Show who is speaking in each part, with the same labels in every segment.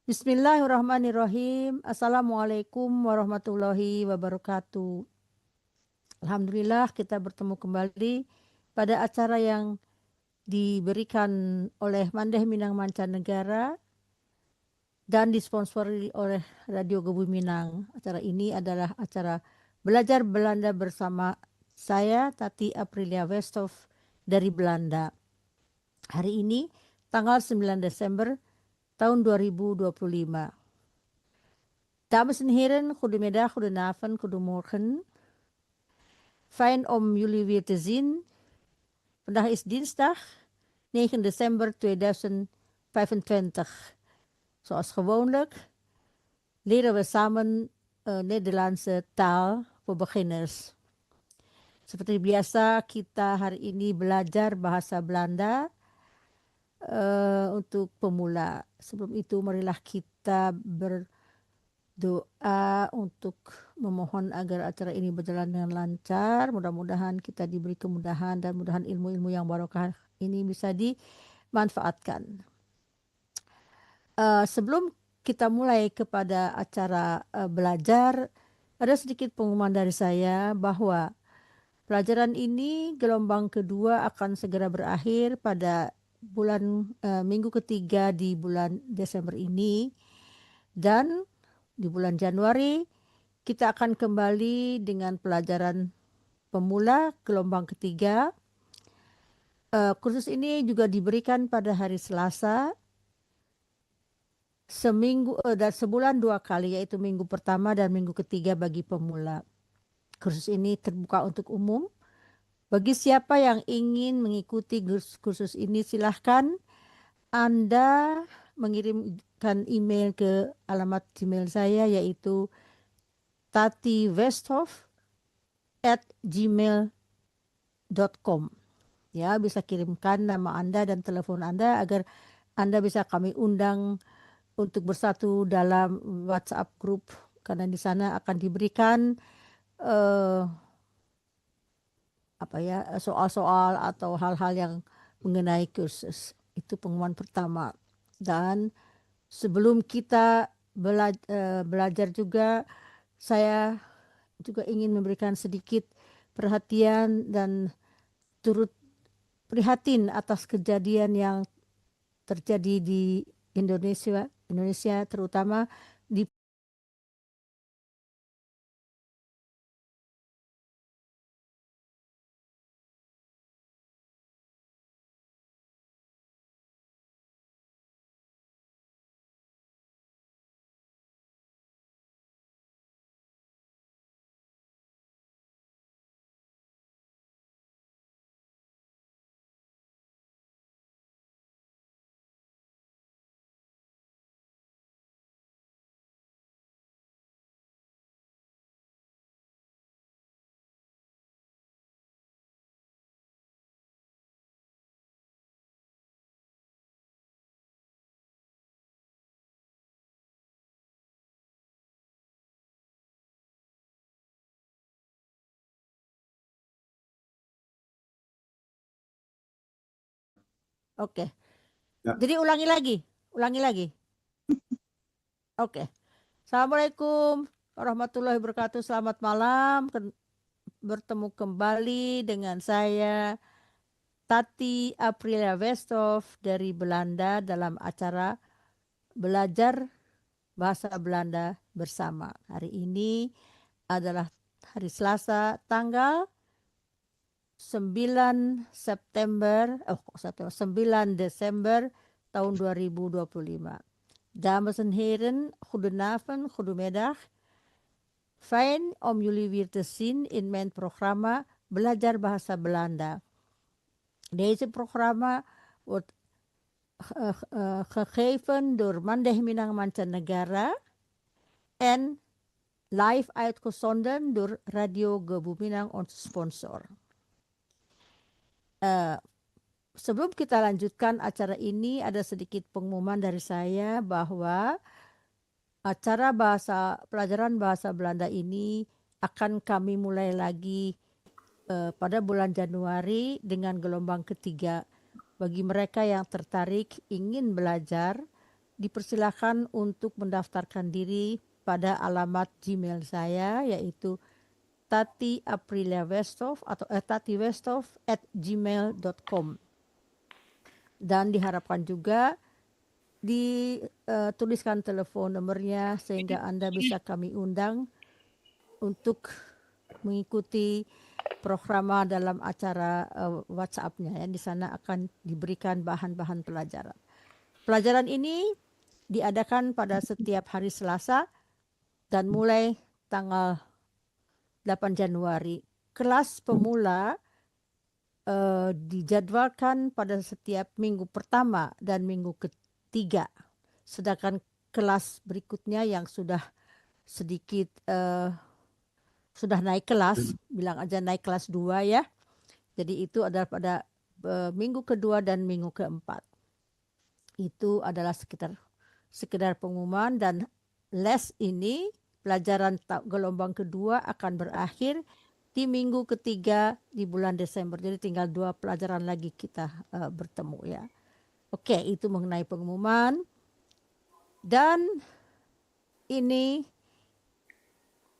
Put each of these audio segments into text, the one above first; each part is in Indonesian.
Speaker 1: Bismillahirrahmanirrahim. Assalamualaikum warahmatullahi wabarakatuh. Alhamdulillah kita bertemu kembali pada acara yang diberikan oleh Mandeh Minang Mancanegara dan disponsori oleh Radio Gebu Minang. Acara ini adalah acara Belajar Belanda bersama saya, Tati Aprilia Westhoff dari Belanda. Hari ini tanggal 9 Desember tahun 2025. Dames en heren, goedemiddag, goedenavond, goedemorgen. Fijn om jullie weer te zien. Vandaag is dinsdag 9 december 2025. Zoals gewoonlijk leren we samen Nederlandse taal voor beginners. Seperti biasa kita hari ini belajar bahasa Belanda untuk pemula. Sebelum itu marilah kita berdoa untuk memohon agar acara ini berjalan dengan lancar. Mudah-mudahan kita diberi kemudahan dan mudahan ilmu-ilmu yang barokah ini bisa dimanfaatkan. Sebelum kita mulai kepada acara belajar, ada sedikit pengumuman dari saya bahwa pelajaran ini gelombang kedua akan segera berakhir pada minggu ketiga di bulan Desember ini, dan di bulan Januari kita akan kembali dengan pelajaran pemula gelombang ketiga. Kursus ini juga diberikan pada hari Selasa sebulan 2 kali, yaitu minggu pertama dan minggu ketiga bagi pemula. Kursus ini terbuka untuk umum. Bagi siapa yang ingin mengikuti kursus ini, silahkan Anda mengirimkan email ke alamat email saya, yaitu tatiwesthoff@gmail.com. Ya, bisa kirimkan nama Anda dan telepon Anda agar Anda bisa kami undang untuk bersatu dalam WhatsApp group, karena di sana akan diberikan soal-soal atau hal-hal yang mengenai kursus. Itu pengumuman pertama. Dan sebelum kita belajar juga, saya juga ingin memberikan sedikit perhatian dan turut prihatin atas kejadian yang terjadi di Indonesia terutama di Oke.
Speaker 2: Ya.
Speaker 1: Jadi ulangi lagi. Oke. Assalamualaikum warahmatullahi wabarakatuh. Selamat malam. Bertemu kembali dengan saya Tati Aprilia Westhoff dari Belanda dalam acara Belajar Bahasa Belanda Bersama. Hari ini adalah hari Selasa tanggal 9 Desember tahun 2025. Dames en heren, goedenavond, goedemiddag. Fijn om jullie weer te zien in mijn programma Belajar Bahasa Belanda. Deze programma wordt gegeven door Mandeh Minang Mancanegara en live uitgezonden door Radio Gebu Minang, onze sponsor. Sebelum kita lanjutkan acara ini, ada sedikit pengumuman dari saya bahwa acara pelajaran bahasa Belanda ini akan kami mulai lagi pada bulan Januari dengan gelombang ketiga. Bagi mereka yang tertarik ingin belajar dipersilakan untuk mendaftarkan diri pada alamat Gmail saya, yaitu Tati Aprilia Westhoff atau tatiwesthoff@gmail.com. Dan diharapkan juga dituliskan telepon nomornya sehingga Anda bisa kami undang untuk mengikuti program dalam acara WhatsApp-nya ya. Di sana akan diberikan bahan-bahan pelajaran. Pelajaran ini diadakan pada setiap hari Selasa dan mulai tanggal 8 Januari. Kelas pemula dijadwalkan pada setiap minggu pertama dan minggu ketiga. Sedangkan kelas berikutnya yang sudah sedikit sudah naik kelas, bilang aja naik kelas 2 ya. Jadi itu adalah pada minggu kedua dan minggu keempat. Itu adalah sekedar pengumuman, dan les ini pelajaran gelombang kedua akan berakhir di minggu ketiga di bulan Desember. Jadi tinggal 2 pelajaran lagi kita bertemu ya. Oke, itu mengenai pengumuman. Dan ini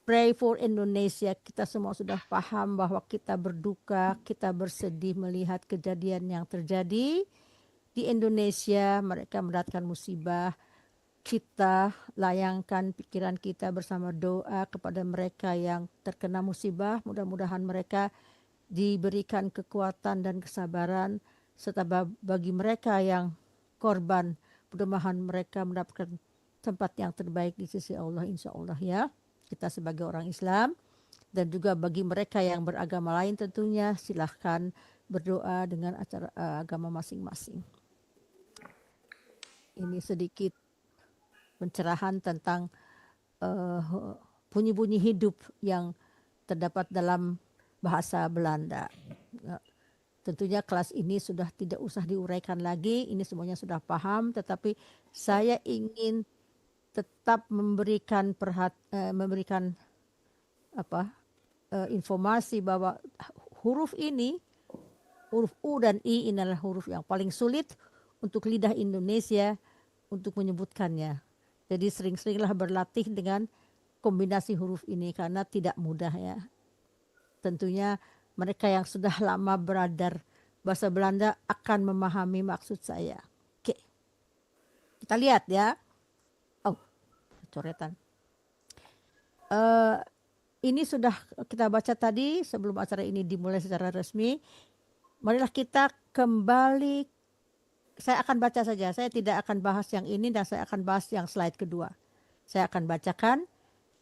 Speaker 1: Pray for Indonesia, kita semua sudah paham bahwa kita berduka, kita bersedih melihat kejadian yang terjadi di Indonesia. Mereka mendapatkan musibah. Kita layangkan pikiran kita bersama doa kepada mereka yang terkena musibah. Mudah-mudahan mereka diberikan kekuatan dan kesabaran, serta bagi mereka yang korban, mudah-mudahan mereka mendapatkan tempat yang terbaik di sisi Allah, insya Allah ya. Kita sebagai orang Islam, dan juga bagi mereka yang beragama lain tentunya silahkan berdoa dengan acara agama masing-masing. Ini sedikit pencerahan tentang bunyi-bunyi hidup yang terdapat dalam bahasa Belanda. Tentunya kelas ini sudah tidak usah diuraikan lagi, ini semuanya sudah paham, tetapi saya ingin tetap memberikan informasi bahwa huruf ini, huruf U dan I, ini adalah huruf yang paling sulit untuk lidah Indonesia untuk menyebutkannya. Jadi sering-seringlah berlatih dengan kombinasi huruf ini karena tidak mudah ya. Tentunya mereka yang sudah lama belajar bahasa Belanda akan memahami maksud saya. Oke, kita lihat ya. Oh, coretan. Ini sudah kita baca tadi sebelum acara ini dimulai secara resmi. Marilah kita kembali. Saya akan baca saja. Saya tidak akan bahas yang ini dan saya akan bahas yang slide kedua. Saya akan bacakan.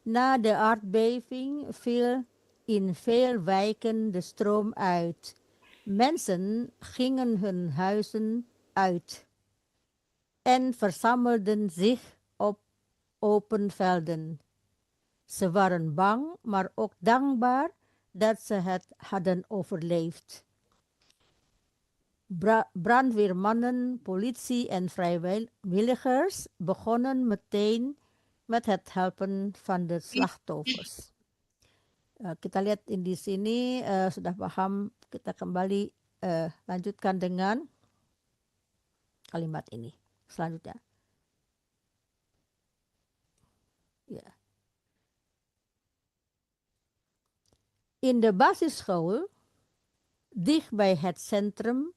Speaker 1: Na de aardbeving viel in veel wijken de stroom uit. Mensen gingen hun huizen uit en verzamelden zich op open velden. Ze waren bang, maar ook dankbaar dat ze het hadden overleefd. Brandweermannen, politie en vrijwilligers begonnen meteen met het helpen van de slachtoffers. Kita lihat di sini sudah paham, kita kembali lanjutkan dengan kalimat ini selanjutnya. Ya. In de basisschool, dicht bij het centrum,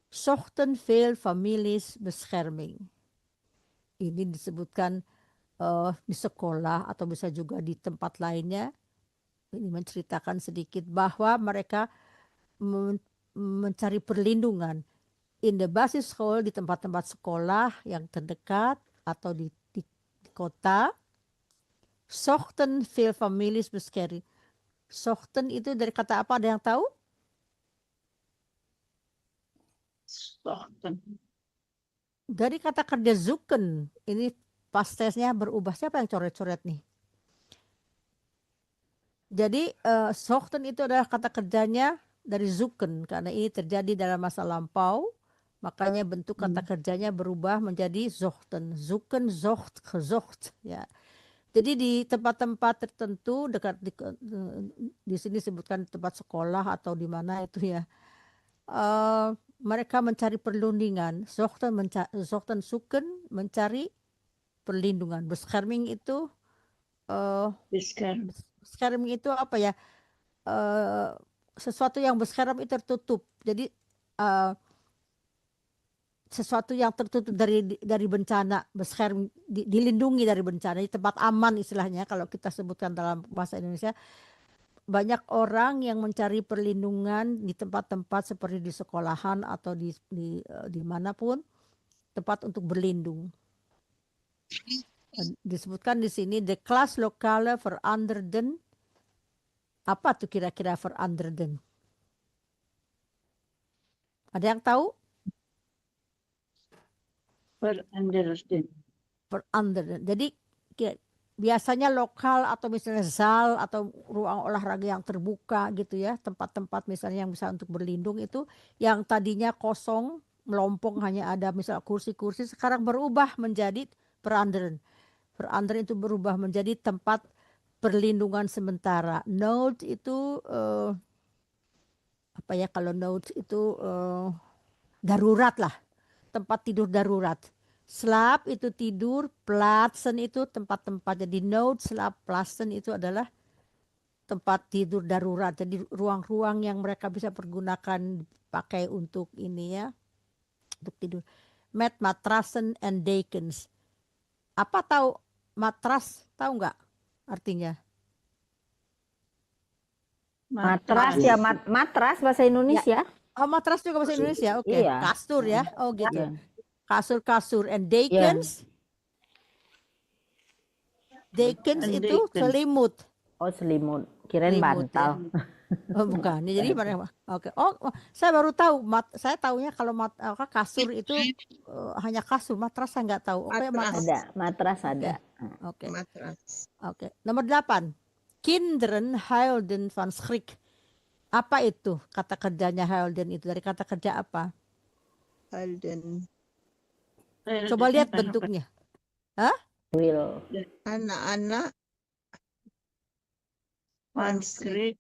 Speaker 1: zochten veel families bescherming. Ini disebutkan di sekolah atau bisa juga di tempat lainnya. Ini menceritakan sedikit bahwa mereka mencari perlindungan. In the basisschool, di tempat-tempat sekolah yang terdekat atau di kota. Zochten veel families bescherming. Zochten itu dari kata apa? Ada yang tahu?
Speaker 2: Zochten.
Speaker 1: Dari kata kerja zoeken. Ini past tense-nya berubah. Siapa yang coret-coret nih? Jadi zochten itu adalah kata kerjanya dari zoeken. Karena ini terjadi dalam masa lampau. Makanya bentuk kata kerjanya berubah menjadi zochten. Zoeken, zocht, gezocht. Ya. Jadi di tempat-tempat tertentu dekat di sini sebutkan tempat sekolah atau di mana itu ya, mereka mencari perlindungan. Zochten zoeken mencari perlindungan. Bescherming itu
Speaker 2: Bescherm.
Speaker 1: bescherming itu apa ya? Sesuatu yang bescherm itu tertutup. Jadi sesuatu yang tertutup dari bencana, bescherm, dilindungi dari bencana, di tempat aman istilahnya kalau kita sebutkan dalam bahasa Indonesia. Banyak orang yang mencari perlindungan di tempat-tempat seperti di sekolahan atau di manapun, tempat untuk berlindung. Disebutkan di sini the class lokale veranderden. Apa tuh kira-kira veranderden? Ada yang tahu? Veranderden. Jadi biasanya lokal atau misalnya zal atau ruang olahraga yang terbuka gitu ya, tempat-tempat misalnya yang bisa untuk berlindung itu yang tadinya kosong, melompong, hanya ada misal kursi-kursi, sekarang berubah menjadi veranderen. Veranderen itu berubah menjadi tempat perlindungan sementara. Note itu apa ya, kalau note itu darurat lah, tempat tidur darurat. Slaap itu tidur, plaatsen itu tempat-tempat. Jadi note, slaap, plaatsen itu adalah tempat tidur darurat. Jadi ruang-ruang yang mereka bisa pergunakan pakai untuk ini ya, untuk tidur. Mat, matrassen, and dekens. Apa tahu matras? Tahu nggak artinya?
Speaker 3: Matras ya, matras bahasa Indonesia.
Speaker 1: Oh, matras juga bahasa Indonesia. Oke.
Speaker 3: Iya.
Speaker 1: Kasur ya. Oh gitu.
Speaker 3: Iya.
Speaker 1: Kasur-kasur. And dekens. Dekens itu selimut.
Speaker 3: Oh, selimut. Kirain
Speaker 1: Selimut,
Speaker 3: bantal.
Speaker 1: ya. Oh bukan. Jadi oke. Oh, saya baru tahu. Saya taunya kalau kasur itu hanya kasur. Matras saya nggak tahu. Oke,
Speaker 3: Matras ada.
Speaker 1: Oke. Oke. Nomor 8. Kinderen huilden van schrik. Apa itu kata kerjanya huilden itu? Dari kata kerja apa?
Speaker 2: Huilden.
Speaker 1: Coba lihat bentuknya. Hah?
Speaker 3: Will.
Speaker 2: Anak-anak van schrik.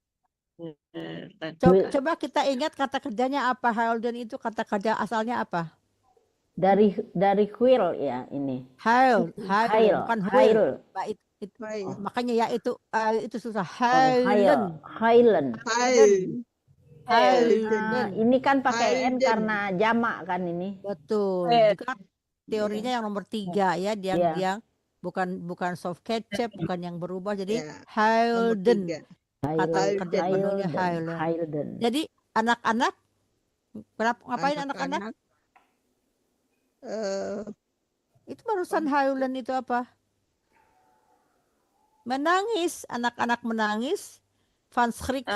Speaker 1: Coba kita ingat kata kerjanya apa. Huilden itu kata kerja asalnya apa?
Speaker 3: Dari will ya ini.
Speaker 1: Huil, bukan huil. Makanya ya itu susah. Huilen.
Speaker 3: Ini kan pakai N karena jamak kan ini.
Speaker 1: Betul. Juga teorinya yang nomor 3 ya, dia bukan soft ketchup, bukan yang berubah, jadi huilden. Kata kerja penuhnya huilden. Jadi anak-anak, ngapain anak-anak? Itu barusan huilen itu apa? Menangis, anak-anak menangis. Van schrik.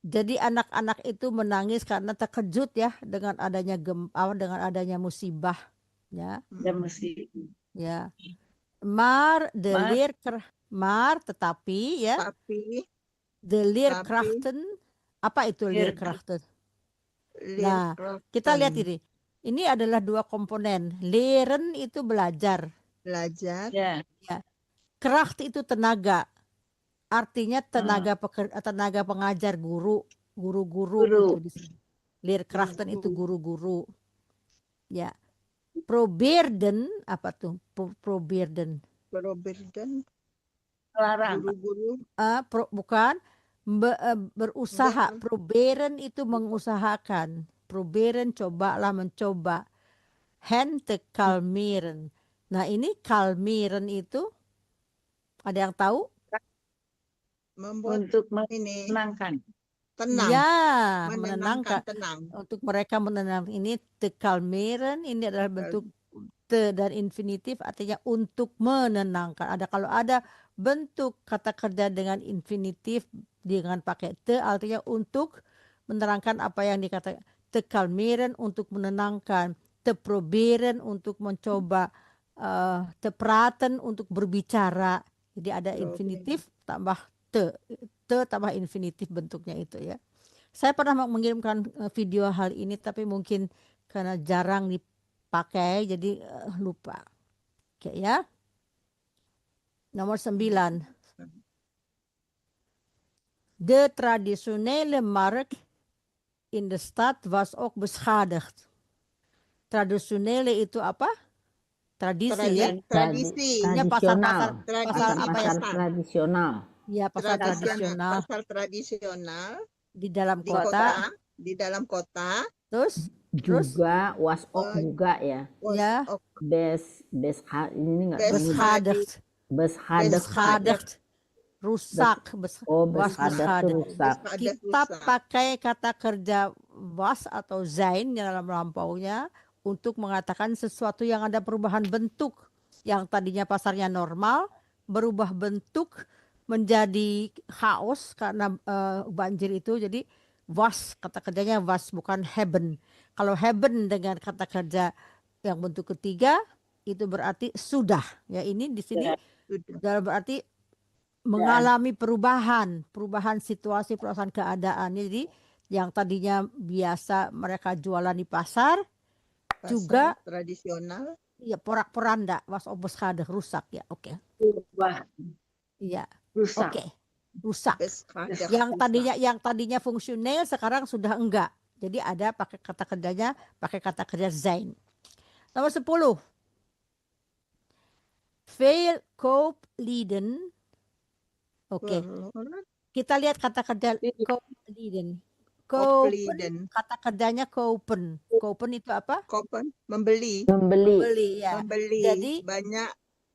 Speaker 1: Jadi anak-anak itu menangis karena terkejut ya dengan adanya gempa, dengan adanya musibah, ya. Ya. Tetapi ya. De leerkrachten. Apa itu leerkrachten? Nah, kita lihat ini. Ini adalah 2 komponen. Leren itu belajar. Ya. Kracht itu tenaga. Artinya tenaga pengajar, guru-guru itu. Leerkrachten itu guru-guru. Ya. Probeerden apa tuh? Probeerden.
Speaker 2: Larang. Guru-guru.
Speaker 1: Bukan. Berusaha. Proberen itu mengusahakan. Proberen cobalah, mencoba. Hen te kalmeren. Nah ini kalmeren itu ada yang tahu?
Speaker 2: Untuk menenangkan. Tenang.
Speaker 1: Ya, menenangkan. Untuk mereka menenang. Ini te kalmeren, ini adalah bentuk te dan infinitif, artinya untuk menenangkan. Kalau ada bentuk kata kerja dengan infinitif dengan pakai te, artinya untuk menerangkan apa yang dikatakan. Te kalmeren untuk menenangkan, te proberen untuk mencoba, te praten untuk berbicara. Jadi ada infinitif tambah te tambah infinitif bentuknya itu ya. Saya pernah mengirimkan video hal ini tapi mungkin karena jarang dipakai jadi lupa. Oke ya. Nomor 9. De traditionele markt in de stad was ook beschadigd. Traditionele itu apa? tradisi ya.
Speaker 2: Tradisi.
Speaker 1: Ya pasar-pasar
Speaker 2: Tradisi
Speaker 1: pasar apa ya?
Speaker 3: Pasar tradisional.
Speaker 1: Ya pasar
Speaker 2: Tradisional.
Speaker 1: tradisional
Speaker 2: Pasar tradisional
Speaker 1: di dalam
Speaker 2: di
Speaker 1: kota.
Speaker 2: di dalam kota.
Speaker 1: Terus
Speaker 3: Juga wasok
Speaker 2: Eh,
Speaker 3: juga ya.
Speaker 1: ya
Speaker 3: Ini enggak
Speaker 1: beschadigd,
Speaker 3: beschadigd.
Speaker 1: rusak, was
Speaker 3: Beschadigd itu rusak.
Speaker 1: Kita pakai kata kerja was atau sein dalam lampaunya untuk mengatakan sesuatu yang ada perubahan bentuk, yang tadinya pasarnya normal berubah bentuk menjadi chaos karena banjir itu. Jadi was, kata kerjanya was, bukan haben. Kalau haben dengan kata kerja yang bentuk ketiga itu berarti sudah. Ya, ini di sini dalam berarti mengalami perubahan situasi, perubahan keadaan. Jadi yang tadinya biasa mereka jualan di pasar juga
Speaker 2: tradisional.
Speaker 1: Ya, porak-poranda, was obeschadig, rusak ya. Oke. Iya.
Speaker 3: Rusak.
Speaker 1: Oke. Rusak. Yang tadinya fungsional sekarang sudah enggak. Jadi ada pakai kata kerjanya, pakai kata kerja sein. Nomor 10. Veel kooplieden. Oke. Kita lihat kata kerja kooplieden. Kopen, kata kerjanya kopen. Kopen itu apa?
Speaker 2: Kopen, membeli.
Speaker 1: Ya.
Speaker 2: Membeli.
Speaker 1: Jadi
Speaker 2: banyak.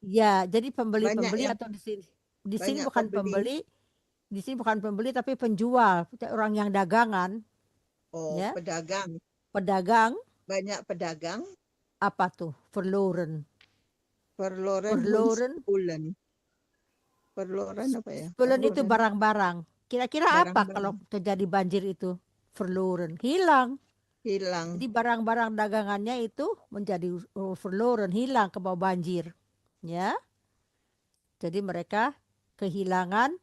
Speaker 1: Ya, jadi pembeli
Speaker 2: yang,
Speaker 1: atau di sini bukan pembeli. Di sini bukan pembeli tapi penjual, orang yang dagangan.
Speaker 2: Oh,
Speaker 1: ya.
Speaker 2: Pedagang.
Speaker 1: Pedagang.
Speaker 2: Banyak pedagang.
Speaker 1: Apa tuh? Verloren.
Speaker 2: Verloren apa ya?
Speaker 1: Verloren itu barang-barang. Kira-kira apa kalau terjadi banjir itu? Verloren, hilang. Jadi barang-barang dagangannya itu menjadi verloren, hilang ke bawah banjir. Ya. Jadi mereka kehilangan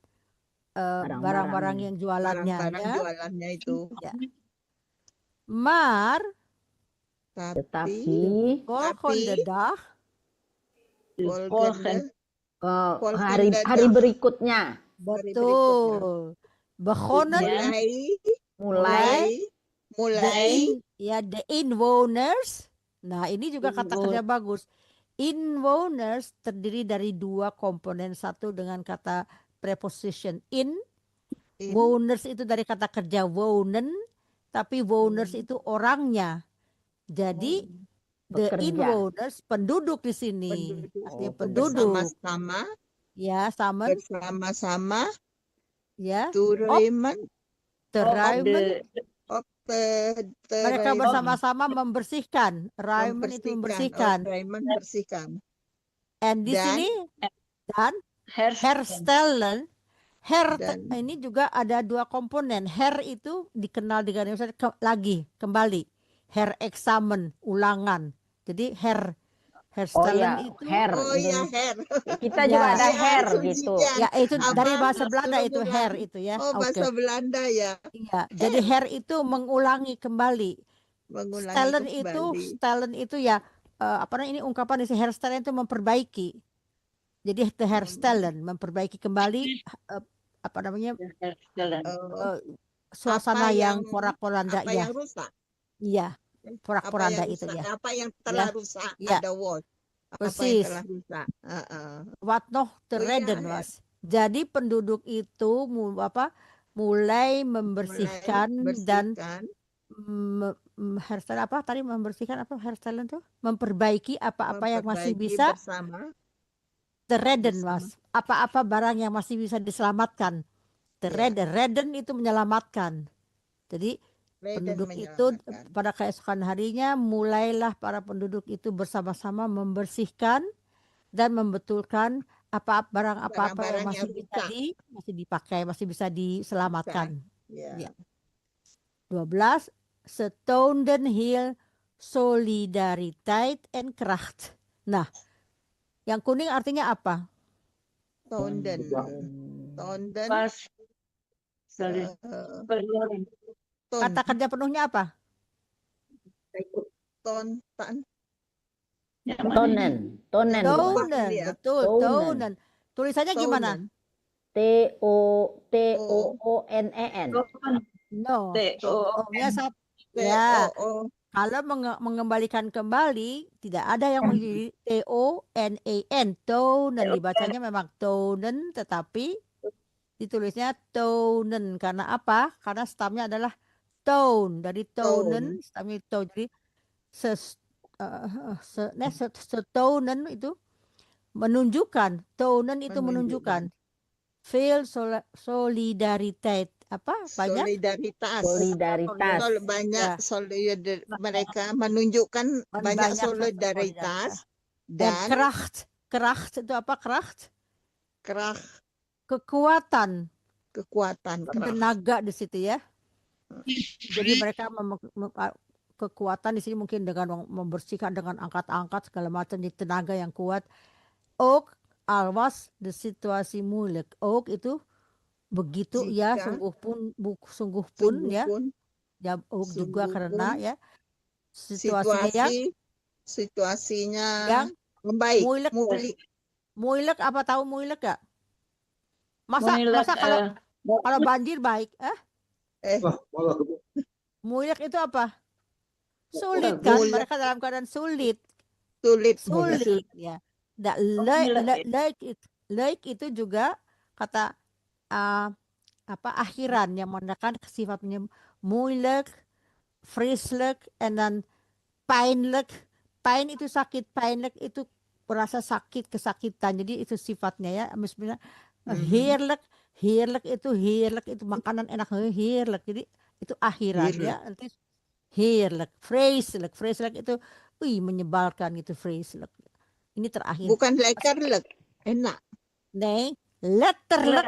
Speaker 1: barang-barang yang jualannya.
Speaker 2: Jualannya itu.
Speaker 1: Ya. Maar
Speaker 3: Tetapi hari berikutnya.
Speaker 1: Betul. Begonnen.
Speaker 3: Mulai.
Speaker 1: The inwoners. Nah, ini juga kata kerja bagus. Inwoners terdiri dari dua komponen, satu dengan kata preposition in. Woners itu dari kata kerja wonen, tapi woners itu orangnya. Jadi the inwoners penduduk di sini. Artinya penduduk.
Speaker 2: Bersama-sama.
Speaker 1: Ya,
Speaker 2: bersama-sama.
Speaker 1: Ya. Mereka bersama-sama membersihkan. Raimen itu membersihkan. And di sini dan herstellen. Ini juga ada dua komponen. Her itu dikenal dengan kembali. Her eksamen, ulangan. Jadi herstellen itu.
Speaker 3: Her. Kita juga ada her gitu.
Speaker 1: Ya, itu dari bahasa Belanda itu her itu ya.
Speaker 2: Bahasa Belanda ya.
Speaker 1: Iya, jadi her itu mengulangi kembali. Stellen itu ya ini ungkapan di herstellen itu memperbaiki. Jadi herstellen memperbaiki kembali suasana yang porak-poranda ya.
Speaker 2: Yang rusak.
Speaker 1: Iya. Porak-poranda itu ya.
Speaker 2: Apa yang telah rusak ada was.
Speaker 1: Persis. Wat nog te redden
Speaker 2: ya.
Speaker 1: was. Jadi penduduk itu mulai membersihkan dan herstellen apa tadi membersihkan apa herstellen tuh memperbaiki apa-apa yang masih bisa te redden was. Apa-apa barang yang masih bisa diselamatkan. Te redden itu menyelamatkan. Jadi penduduk itu pada keesokan harinya mulailah para penduduk itu bersama-sama membersihkan dan membetulkan barang apa-apa yang masih bisa masih dipakai, masih bisa diselamatkan. Ya. 12 Setoonden heel solidariteit en kracht. Nah, yang kuning artinya apa?
Speaker 2: Toonden.
Speaker 1: Kata kerja penuhnya apa?
Speaker 3: Tonen.
Speaker 1: Betul, tonen. Tulisannya gimana?
Speaker 3: Toonen.
Speaker 1: No. Ya. Kalau mengembalikan kembali, tidak ada yang menjadi T-O-N-A-N, tonen, dibacanya memang tonen, tetapi ditulisnya tonen. Karena apa? Karena stamnya adalah tone, dari tonen, stamnya tone. Jadi setonen itu menunjukkan, tonen itu menunjukkan. Feel solidaritas, apa banyak
Speaker 2: Solidaritas.
Speaker 3: Solidaritas.
Speaker 2: Banyak
Speaker 1: Ya.
Speaker 2: mereka menunjukkan banyak
Speaker 1: Banyak
Speaker 2: solidaritas
Speaker 1: dan
Speaker 2: dan
Speaker 1: kracht itu apa? Kracht,
Speaker 2: kerah
Speaker 1: kekuatan,
Speaker 2: kekuatan kerah.
Speaker 1: tenaga di situ ya. Jadi mereka kekuatan di sini mungkin dengan membersihkan, dengan angkat-angkat segala macam, di tenaga yang kuat. Ook alwas de situasi moeilijk. Ook itu begitu ya,
Speaker 2: Jika
Speaker 1: sungguh pun ya.
Speaker 2: pun
Speaker 1: Ya ook juga
Speaker 2: sungguh
Speaker 1: karena
Speaker 2: pun
Speaker 1: ya situasinya
Speaker 2: situasinya
Speaker 1: yang
Speaker 2: membaik.
Speaker 1: moeilijk apa, tahu moeilijk gak?
Speaker 3: Moeilijk,
Speaker 1: Masa kalau banjir baik? Moeilijk itu apa? Sulit kan? Mereka dalam keadaan sulit ya. Leuk itu juga kata akhiran yang menandakan sifatnya moeilijk, vreselijk, en dan pijnlijk. Pain itu sakit, pijnlijk itu merasa sakit, kesakitan. Jadi itu sifatnya ya. Misalnya heerlijk itu makanan enak, heerlijk. Jadi itu akhiran ya. Nanti heerlijk, vreselijk itu menyebalkan gitu, vreselijk. Ini terakhir.
Speaker 2: Bukan lekkerlijk, enak.
Speaker 1: Nee, letterlijk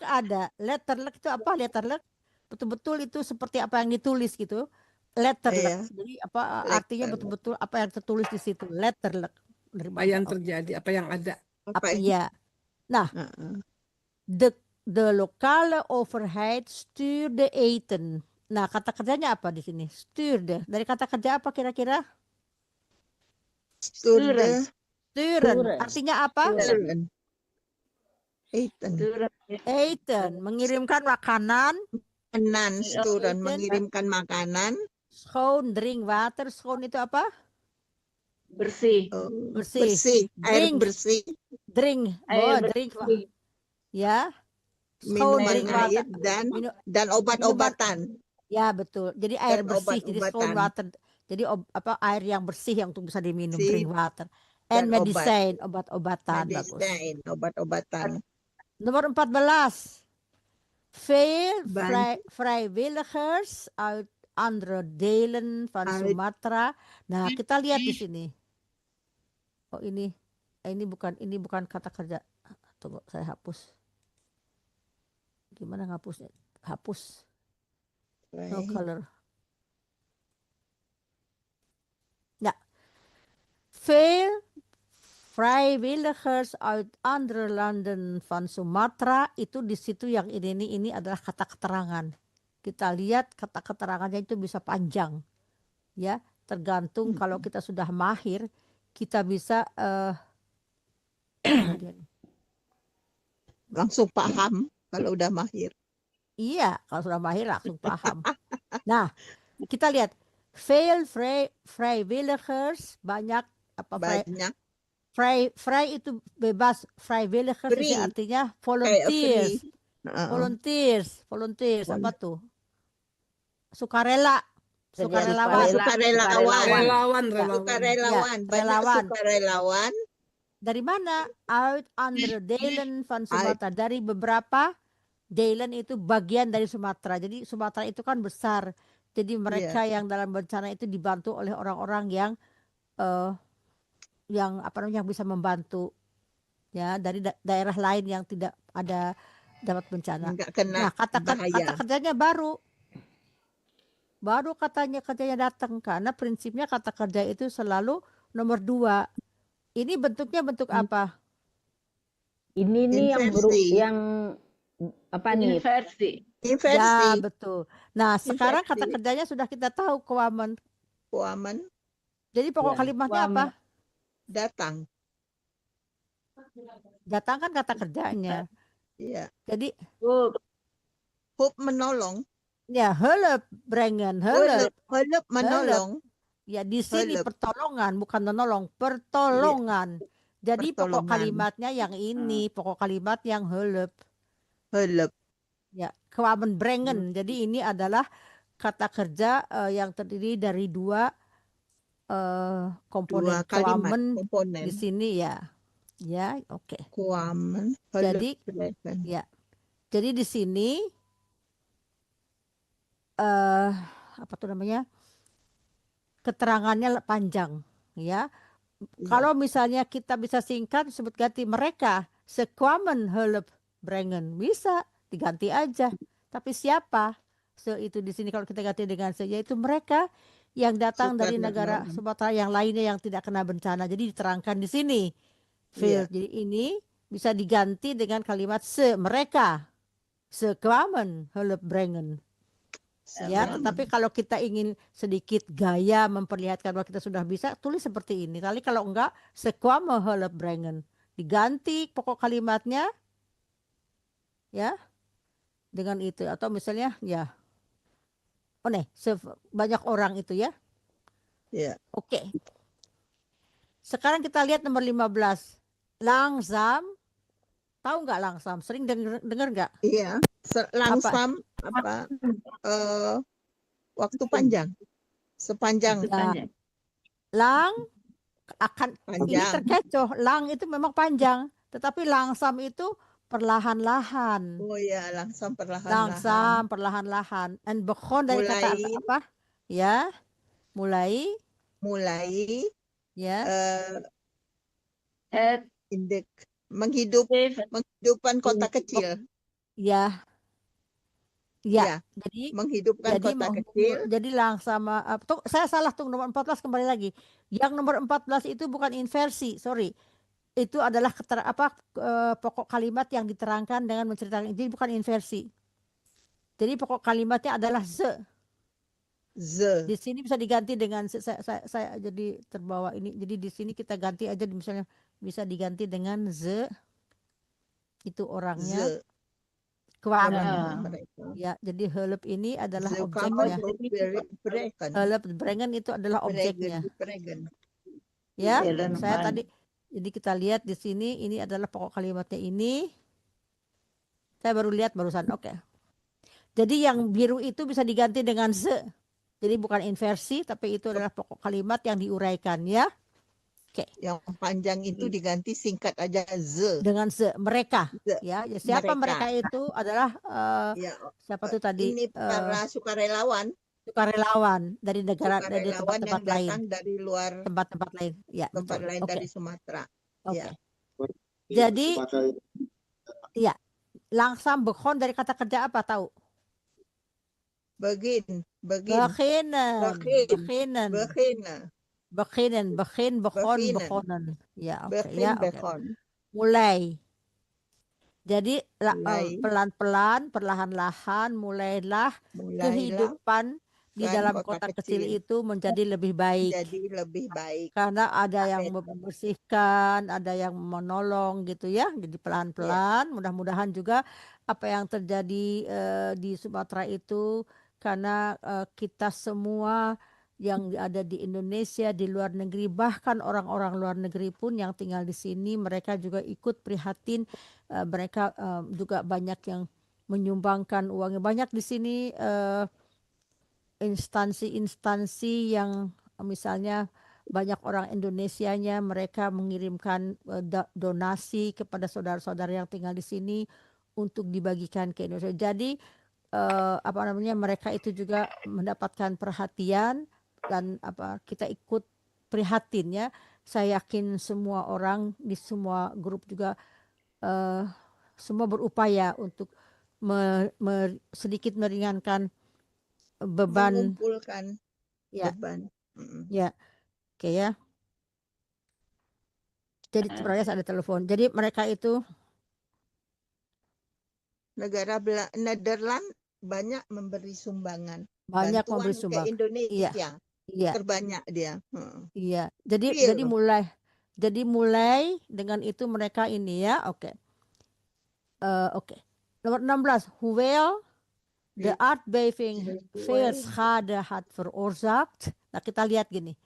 Speaker 1: ada. Letterlijk itu apa? Letterlijk betul-betul itu seperti apa yang ditulis gitu. Letterlijk. Jadi apa artinya betul-betul apa yang tertulis di situ. Letterlijk.
Speaker 4: Apa yang terjadi, apa yang ada.
Speaker 1: Ya. Nah, de lokale overheid stuurde eten. Nah, kata kerjanya apa di sini? Stuurde. Dari kata kerja apa kira-kira?
Speaker 2: Sturen.
Speaker 1: Artinya apa? Eten. Mengirimkan makanan.
Speaker 2: Sturen. Mengirimkan makanan.
Speaker 1: Schoon, drink water. Schoon itu apa?
Speaker 3: Bersih.
Speaker 2: Air bersih.
Speaker 1: Drink. Drink. Ya. Schoon, drink water.
Speaker 2: Dan obat-obatan.
Speaker 1: Ya, betul. Jadi air bersih. Jadi schoon water. Jadi air yang bersih yang untuk bisa diminum, drink water. And medicine, obat-obatan. Bagus.
Speaker 2: Obat-obatan.
Speaker 1: Nomor 14. Veel vrijwilligers uit andere delen van Sumatera. Nah, kita lihat di sini. Oh, ini bukan kata kerja. Tunggu, saya hapus. Gimana ngapusnya? Hapus. No color. Ya. Veel vrijwilligers uit andere landen van Sumatera, itu di situ yang ini adalah kata keterangan. Kita lihat kata keterangannya itu bisa panjang. Ya, tergantung kalau kita sudah mahir, kita bisa
Speaker 2: langsung paham kalau udah mahir.
Speaker 1: Iya, kalau sudah mahir langsung paham. Nah, kita lihat veel vrijwilligers, banyak
Speaker 2: Banyak.
Speaker 1: Vrij itu bebas, vrijwilligers itu artinya volunteers. Volunteers apa tuh? Sukarelawan. Dari mana? Uit andere delen van Sumatera. Dari beberapa delen itu bagian dari Sumatera. Jadi Sumatera itu kan besar. Jadi mereka yang dalam bencana itu dibantu oleh orang-orang yang bisa membantu ya dari daerah lain yang tidak ada dapat bencana. Nah, kata kerjanya baru kerjanya datang, karena prinsipnya kata kerja itu selalu nomor 2. Ini bentuknya bentuk apa?
Speaker 3: Ini nih yang apa nih?
Speaker 2: Inversi.
Speaker 1: Ya, betul. Nah, sekarang kata kerjanya sudah kita tahu, kwamen. Jadi pokok kalimatnya apa?
Speaker 2: Datang.
Speaker 1: Datang kan kata kerjanya.
Speaker 2: Iya.
Speaker 1: Jadi
Speaker 2: Hope menolong.
Speaker 1: Ya, hulp brengen,
Speaker 2: Hulp,
Speaker 1: hulp,
Speaker 2: hulp menolong.
Speaker 1: ya di sini
Speaker 2: Hulp.
Speaker 1: pertolongan bukan menolong,
Speaker 2: Iya,
Speaker 1: pertolongan. Jadi pokok
Speaker 2: pertolongan.
Speaker 1: kalimatnya yang ini, pokok kalimat yang hulp.
Speaker 2: Hulp.
Speaker 1: Ya, kwamen brengen. Jadi ini adalah kata kerja yang terdiri dari dua komponen.
Speaker 2: Dua kalimat
Speaker 1: Kwamen
Speaker 2: komponen.
Speaker 1: di sini ya. Ya, oke.
Speaker 2: Kwamen, hulp,
Speaker 1: Jadi
Speaker 2: brengen.
Speaker 1: ya. Jadi di sini apa tuh namanya? Keterangannya panjang, ya.
Speaker 2: Iya.
Speaker 1: Kalau misalnya kita bisa singkat sebut ganti mereka sekwamen hulp brengen bisa diganti aja. Tapi siapa? Itu di sini kalau kita ganti dengan yaitu mereka yang datang
Speaker 2: Suka
Speaker 1: dari negara
Speaker 2: menolong.
Speaker 1: Sumatera yang lainnya yang tidak kena bencana. Jadi diterangkan di sini.
Speaker 2: Iya.
Speaker 1: Jadi ini bisa diganti dengan kalimat mereka sekwamen hulp brengen. Ya, tetapi kalau kita ingin sedikit gaya memperlihatkan bahwa kita sudah bisa, tulis seperti ini. Tapi kalau enggak, sekwame hulp brengen. Diganti pokok kalimatnya, ya, dengan itu. Atau misalnya, ya, oh nih, banyak orang itu ya.
Speaker 2: Iya.
Speaker 1: Oke. Sekarang kita lihat nomor 15. Langsam. Tahu nggak langsam? Sering dengar nggak?
Speaker 2: Iya. Langsam apa? Waktu panjang. Sepanjang.
Speaker 1: Ya. Lang akan ini
Speaker 2: Panjang.
Speaker 1: terkecoh. Lang itu memang panjang, tetapi langsam itu perlahan-lahan.
Speaker 2: Oh ya, langsam perlahan-lahan.
Speaker 1: Langsam perlahan-lahan. And begon dari kata
Speaker 2: Mulai.
Speaker 1: apa? Ya, mulai.
Speaker 2: Mulai.
Speaker 1: Ya.
Speaker 2: Indek. Menghidupkan kota kecil.
Speaker 1: Ya. Ya. Jadi
Speaker 2: menghidupkan kota kecil.
Speaker 1: Jadi langsam saya salah tuh nomor 14 kembali lagi. Yang nomor 14 itu bukan inversi, sorry. Itu adalah pokok kalimat yang diterangkan dengan menceritakan. Jadi bukan inversi. Jadi pokok kalimatnya adalah ze. Di sini bisa diganti dengan saya jadi terbawa ini. Jadi di sini kita ganti aja misalnya bisa diganti dengan ze. Itu orangnya. Kwamen. Ya, jadi hulp ini adalah objeknya. Hulp brengen itu adalah objeknya. Ya, saya tadi jadi kita lihat di sini ini adalah pokok kalimatnya ini. Saya baru lihat barusan. Oke. Jadi yang biru itu bisa diganti dengan ze. Jadi bukan inversi, tapi itu adalah pokok kalimat yang diuraikan ya. Oke.
Speaker 2: Yang panjang itu diganti singkat aja ze.
Speaker 1: Dengan ze, mereka. Ya, siapa mereka itu adalah siapa tuh tadi?
Speaker 2: Ini para sukarelawan.
Speaker 1: Sukarelawan dari negara dari tempat-tempat lain.
Speaker 2: Dari luar
Speaker 1: tempat-tempat lain. Ya,
Speaker 2: tempat
Speaker 1: betul.
Speaker 2: lain dari Sumatera.
Speaker 1: Oke. Jadi ya, langsam begon dari kata kerja apa tahu?
Speaker 2: Beginnen.
Speaker 1: Begonnen. Ya, oke. Ya, oke. Mulai. Jadi pelan-pelan, perlahan-lahan mulailah kehidupan di dalam kota kecil itu menjadi lebih baik. Karena ada yang membersihkan, ada yang menolong gitu ya. Jadi pelan-pelan, mudah-mudahan juga apa yang terjadi di Sumatera itu karena kita semua yang ada di Indonesia, di luar negeri, bahkan orang-orang luar negeri pun yang tinggal di sini, mereka juga ikut prihatin. Mereka juga banyak yang menyumbangkan uangnya. Banyak di sini instansi-instansi yang misalnya banyak orang Indonesianya, mereka mengirimkan donasi kepada saudara-saudara yang tinggal di sini untuk dibagikan ke Indonesia. Jadi mereka itu juga mendapatkan perhatian dan kita ikut prihatin ya. Saya yakin semua orang di semua grup juga semua berupaya untuk sedikit meringankan beban,
Speaker 2: mengumpulkan beban.
Speaker 1: Ya, oke ya. Jadi terus ada telepon. Jadi mereka itu
Speaker 2: negara Nederland banyak memberi sumbangan.
Speaker 1: Banyak
Speaker 2: bantuan
Speaker 1: memberi sumbangan
Speaker 2: ke Indonesia.
Speaker 1: Iya.
Speaker 2: Terbanyak dia.
Speaker 1: Iya. Jadi mulai dengan itu mereka ini ya. Oke. Nomor 16. Hoewel De aardbeving veel schade had veroorzaakt. Nah, kita lihat gini.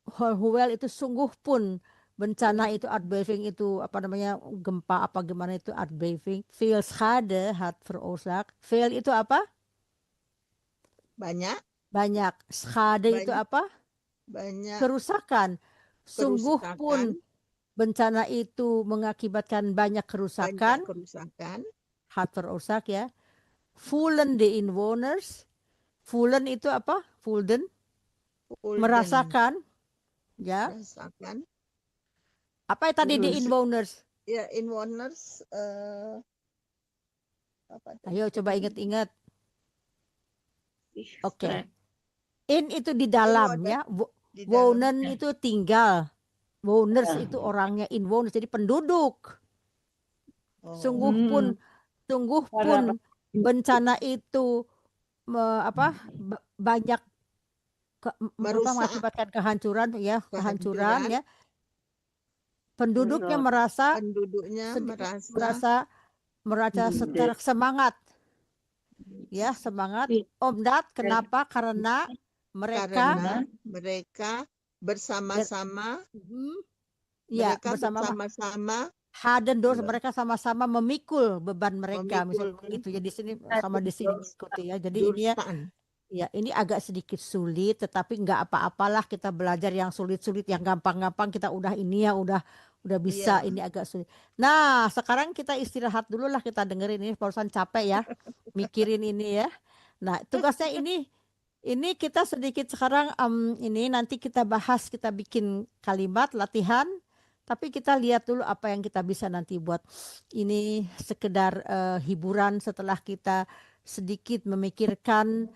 Speaker 1: Hoewel itu sungguh pun bencana itu aardbeving itu apa namanya gempa apa gimana itu aardbeving veel schade had veroorzaakt. Veel itu apa?
Speaker 2: Banyak,
Speaker 1: Banyak. Schade itu
Speaker 2: Banyak.
Speaker 1: apa?
Speaker 2: banyak
Speaker 1: Kerusakan. Sungguh pun
Speaker 2: kerusakan,
Speaker 1: bencana itu mengakibatkan banyak kerusakan. Had veroorzaakt ya. Voelen de inwoners. Voelen itu apa? Voelden. Merasakan. Ya.
Speaker 2: merasakan.
Speaker 1: Apa yang tadi di
Speaker 2: Terus.
Speaker 1: inwoners?
Speaker 2: Ya, inwoners apa tadi?
Speaker 1: Ayo coba ingat-ingat. Oke.
Speaker 3: Strek.
Speaker 1: In itu di dalam ya.
Speaker 2: Di dalam.
Speaker 1: Wonen itu tinggal. Woners itu orangnya. Inwoners jadi penduduk.
Speaker 2: Oh.
Speaker 1: Sungguh pun bencana itu banyak mengakibatkan kehancuran ya, kehancuran ya. Penduduknya merasa secara semangat. Ya, semangat. Omdat kenapa? Karena mereka
Speaker 2: bersama-sama
Speaker 1: ya,
Speaker 2: mereka bersama-sama
Speaker 1: Haden dos mereka sama-sama memikul beban mereka misalnya begitu ya, di sini sama di sini ikuti ya. Jadi ini ya ini agak sedikit sulit, tetapi nggak apa-apalah, kita belajar yang sulit-sulit, yang gampang-gampang kita udah ini ya udah bisa. Ini agak sulit. Nah, sekarang kita istirahat dulu lah, kita dengerin ini, barusan capek ya mikirin ini ya. Nah, tugasnya ini kita sedikit sekarang ini nanti kita bahas, kita bikin kalimat latihan. Tapi kita lihat dulu apa yang kita bisa nanti buat. Ini sekedar hiburan setelah kita sedikit memikirkan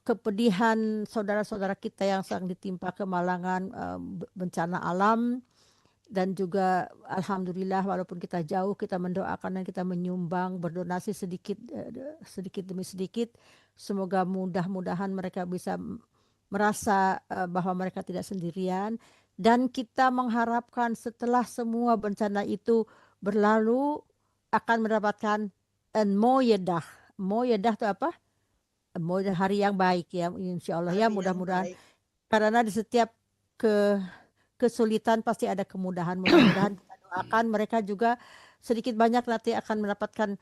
Speaker 1: kepedihan saudara-saudara kita yang sedang ditimpa kemalangan bencana alam. Dan juga alhamdulillah walaupun kita jauh, kita mendoakan dan kita menyumbang, berdonasi sedikit demi sedikit. Semoga mudah-mudahan mereka bisa merasa bahwa mereka tidak sendirian. Dan kita mengharapkan setelah semua bencana itu berlalu akan mendapatkan moyedah. Moyedah itu apa? Moyedah, hari yang baik ya, insya Allah ya, mudah-mudahan. Karena di setiap kesulitan pasti ada kemudahan. Mudah-mudahan kita doakan mereka juga sedikit banyak nanti akan mendapatkan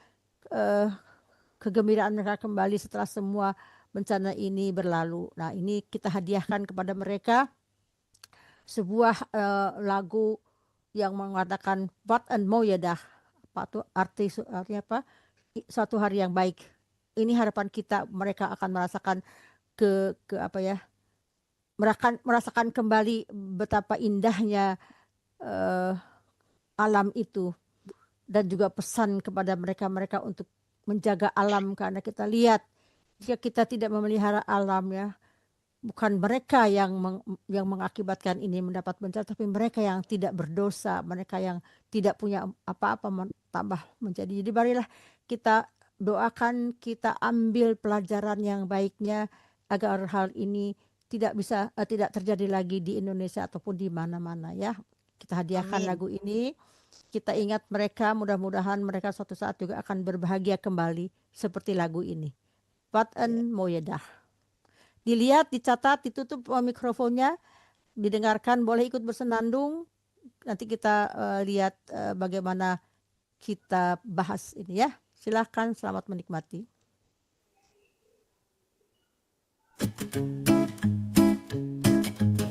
Speaker 1: kegembiraan mereka kembali setelah semua bencana ini berlalu. Nah, ini kita hadiahkan kepada mereka sebuah lagu yang mengatakan Wat een mooie dag. Apa tuh artinya apa? Suatu hari yang baik. Ini harapan kita, mereka akan merasakan apa ya? Merasakan kembali betapa indahnya alam itu, dan juga pesan kepada mereka untuk menjaga alam, karena kita lihat jika kita tidak memelihara alam ya, bukan mereka yang mengakibatkan ini mendapat bencana, tapi mereka yang tidak berdosa, mereka yang tidak punya apa-apa tambah menjadi. Jadi marilah kita doakan, kita ambil pelajaran yang baiknya agar hal ini tidak terjadi lagi di Indonesia ataupun di mana-mana ya. Kita hadiahkan lagu ini. Kita ingat mereka, mudah-mudahan mereka suatu saat juga akan berbahagia kembali seperti lagu ini. Wat een mooie dag. Dilihat, dicatat, ditutup mikrofonnya, didengarkan, boleh ikut bersenandung. Nanti kita lihat bagaimana kita bahas ini ya. Silakan, selamat menikmati.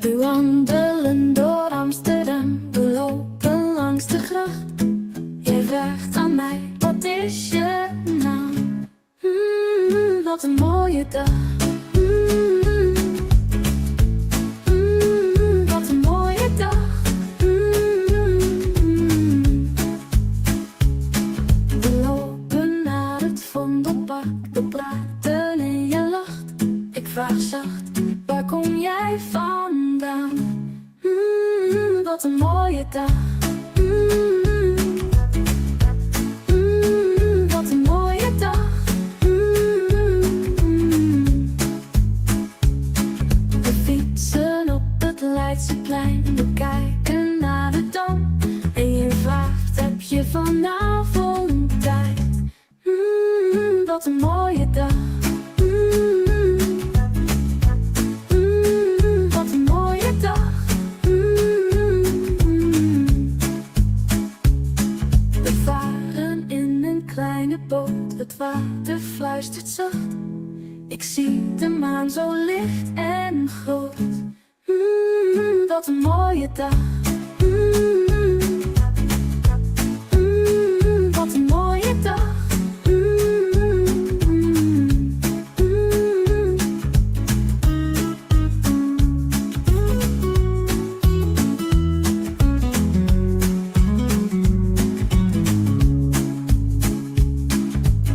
Speaker 5: We wandelen door Amsterdam, we lopen langs de gracht. Jij vraagt aan mij, wat is je naam? Wat een mooie dag. Wat een mooie dag. We lopen naar het Vondelpark, we praten en je lacht. Ik vraag zacht, waar kom jij vandaan? Wat een mooie dag. Wat een mooie dag. We fietsen op het Leidseplein, we kijken naar de Dam. En je vraagt, heb je vanavond tijd? licht en groot. Wat een mooie dag. Wat een mooie dag.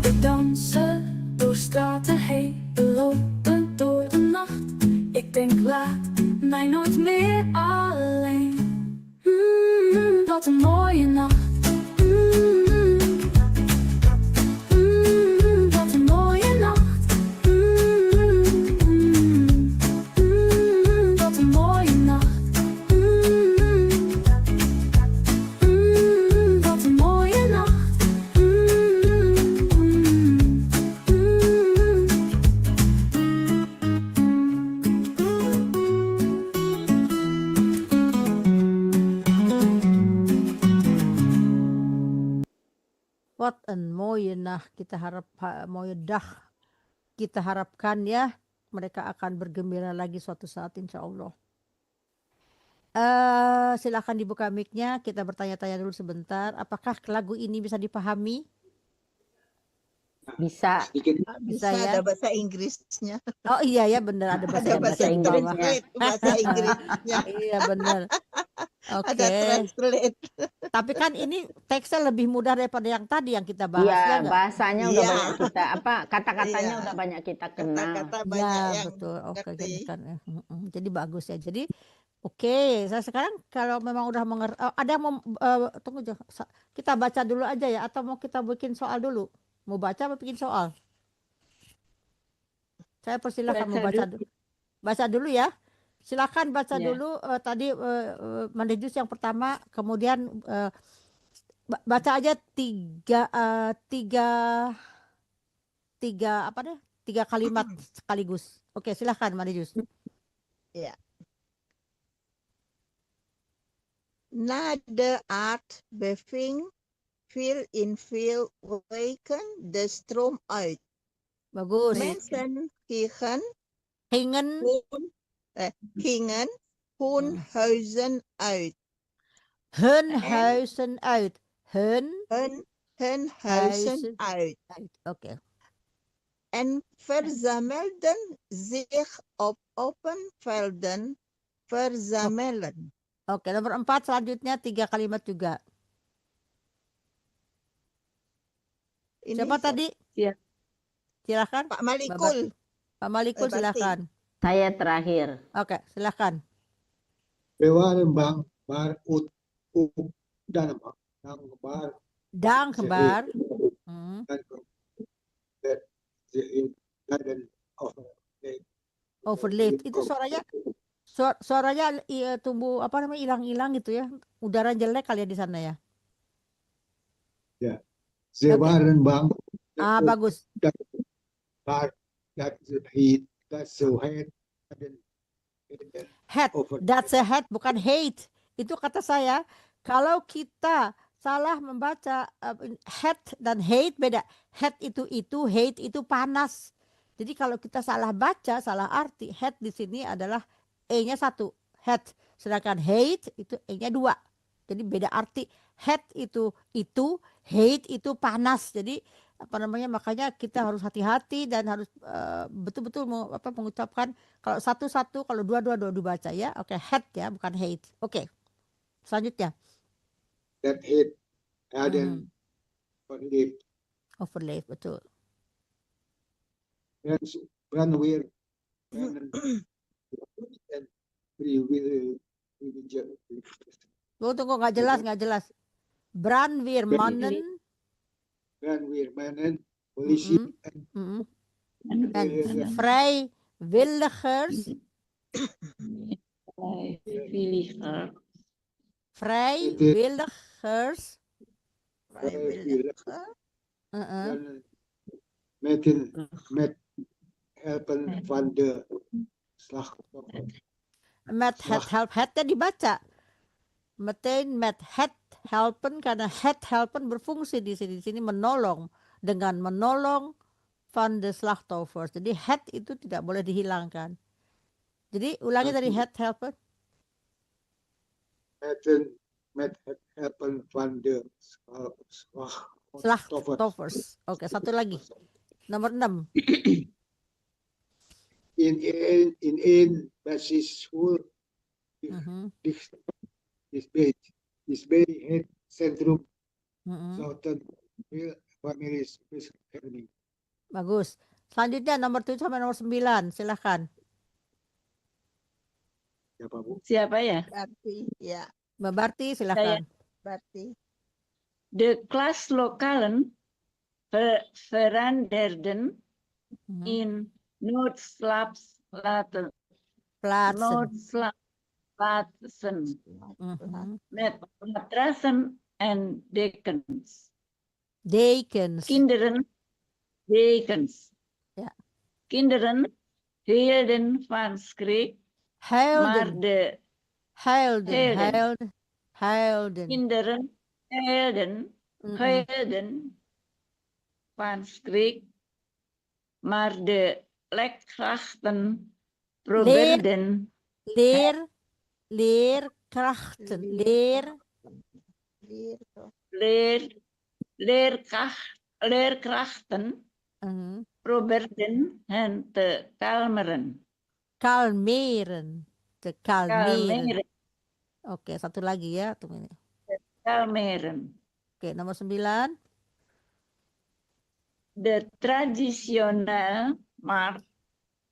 Speaker 5: We dansen door straten heen, we lopen door de nacht. Ik denk laat mij nooit meer alleen. Wat een mooie nacht. Wat een mooie nacht. Wat een mooie nacht. Wat een mooie nacht.
Speaker 1: Wat een mooie nacht mooie dag kita harapkan ya, mereka akan bergembira lagi suatu saat insya Allah. Silakan dibuka mic-nya, kita bertanya-tanya dulu sebentar. Apakah lagu ini bisa dipahami?
Speaker 3: Bisa.
Speaker 1: Bisa ya?
Speaker 2: ada bahasa Inggrisnya.
Speaker 1: Oh iya ya benar, ada bahasa
Speaker 2: Ada bahasa
Speaker 1: Inggrisnya di bawah.
Speaker 2: Inggrisnya. Bahasa Inggrisnya.
Speaker 1: Iya benar. Oke.
Speaker 2: Ada translate.
Speaker 1: Tapi kan ini teksnya lebih mudah daripada yang tadi yang kita bahas ya
Speaker 3: Iya,
Speaker 1: nggak?
Speaker 3: bahasanya udah
Speaker 2: Iya.
Speaker 3: banyak kita kata-katanya
Speaker 2: Iya.
Speaker 3: udah banyak kita kenal.
Speaker 2: Kata-kata
Speaker 1: Ya
Speaker 2: banyak yang
Speaker 1: betul. Oke
Speaker 2: ngerti.
Speaker 1: jadi kan. Jadi bagus ya. Jadi oke, saya sekarang kalau memang udah mengerti, ada yang mau tunggu kita baca dulu aja ya, atau mau kita bikin soal dulu? Mau baca apa bikin soal? Saya persilahkan mau baca dulu. Baca dulu ya. Silakan baca
Speaker 3: Ya.
Speaker 1: dulu tadi Mandejus yang pertama, kemudian baca aja tiga kalimat sekaligus. Oke, silakan Mandejus.
Speaker 2: Na de aardbeving viel in veel weken de stroom uit.
Speaker 1: Bagus.
Speaker 2: Mensen
Speaker 1: Gingen
Speaker 2: gingen hun huizen uit.
Speaker 1: hun huizen uit. Hun
Speaker 2: Hun huizen
Speaker 1: Huizen.
Speaker 2: uit.
Speaker 1: uit. Oké.
Speaker 2: En verzamelden zich op open velden. Verzamelen.
Speaker 1: Oke, nomor 4 selanjutnya 3 kalimat juga.
Speaker 2: Ini
Speaker 1: Siapa tadi?
Speaker 3: Iya.
Speaker 1: Silakan.
Speaker 2: Pak Malikul.
Speaker 1: Pak Malikul
Speaker 2: Basti.
Speaker 1: silakan.
Speaker 3: Saya terakhir.
Speaker 1: Oke, silakan.
Speaker 6: We waren bang, maar ook dan bar
Speaker 1: Dang kembar.
Speaker 6: dan
Speaker 1: Overlift. Itu suaranya tumbuh apa namanya hilang-hilang gitu ya. Udara jelek kali ya di sana ya.
Speaker 6: ze
Speaker 1: Oke.
Speaker 6: waren bang.
Speaker 1: Bagus.
Speaker 6: Maar dat heet, dat zo heet.
Speaker 1: Head. That's a head, bukan hate. Itu kata saya. Kalau kita salah membaca head dan hate beda. Head itu, hate itu panas. Jadi kalau kita salah baca, salah arti, head di sini adalah E-nya 1, head. Sedangkan hate itu E-nya 2. Jadi beda arti. Head itu, hate itu panas. Jadi apa namanya, makanya kita harus hati-hati dan harus betul-betul mengucapkan kalau 1 kalau 2 dibaca ya. Oke, head ya, bukan hate. Oke. Selanjutnya.
Speaker 6: Dat heet. Dan overleefd.
Speaker 1: Overleef, betul.
Speaker 6: Brandweer. En free will.
Speaker 1: Tunggu, nggak jelas. Brandweermannen
Speaker 6: Brandweermannen, politie
Speaker 1: en vrijwilligers. Vrijwilligers.
Speaker 6: met helpen van de slachtoffer.
Speaker 1: Met het help, het dibaca. Meteen met het helpen, karena het helpen berfungsi di sini menolong. Dengan menolong van de slachtoffers. Jadi het itu tidak boleh dihilangkan. Jadi ulangi dari het helpen.
Speaker 6: Met het helpen van de slachtoffers.
Speaker 1: Slachtoffers. Oke, satu lagi. Nomor 6.
Speaker 6: In een basisschool
Speaker 1: Mhm,
Speaker 6: is bij het centrum
Speaker 1: mhm.
Speaker 6: zouden veel families bescherming.
Speaker 1: Bagus. Selanjutnya nomor 7 sampai nomor 9. Silahkan.
Speaker 6: Siapa Bu?
Speaker 3: Siapa ya?
Speaker 2: Berarti ya,
Speaker 1: Mbak Barti silahkan.
Speaker 2: berarti
Speaker 3: De klaslokalen veranderden
Speaker 1: Mhm.
Speaker 3: in Noordslaapplaatsen.
Speaker 1: Plaatsen. Mhm.
Speaker 3: Met matrassen en dekens.
Speaker 1: Dekens.
Speaker 3: Dekens.
Speaker 1: Ja.
Speaker 3: Kinderen hielden van schrik, maar
Speaker 1: Huilden.
Speaker 3: de
Speaker 1: Huilden.
Speaker 3: kinderen
Speaker 1: Mhm.
Speaker 3: huilden van schrik, maar de leerkrachten probeerden
Speaker 1: Leerkrachten.
Speaker 3: leerkrachten
Speaker 1: Mhm.
Speaker 3: probeerden hen te kalmeren.
Speaker 1: Kalmeren. Te kalmeren.
Speaker 3: Kalmeren.
Speaker 1: Oke, satu lagi ya. Tunggu ini.
Speaker 3: Kalmeren.
Speaker 1: Oke, nomor 9.
Speaker 3: De traditionele markt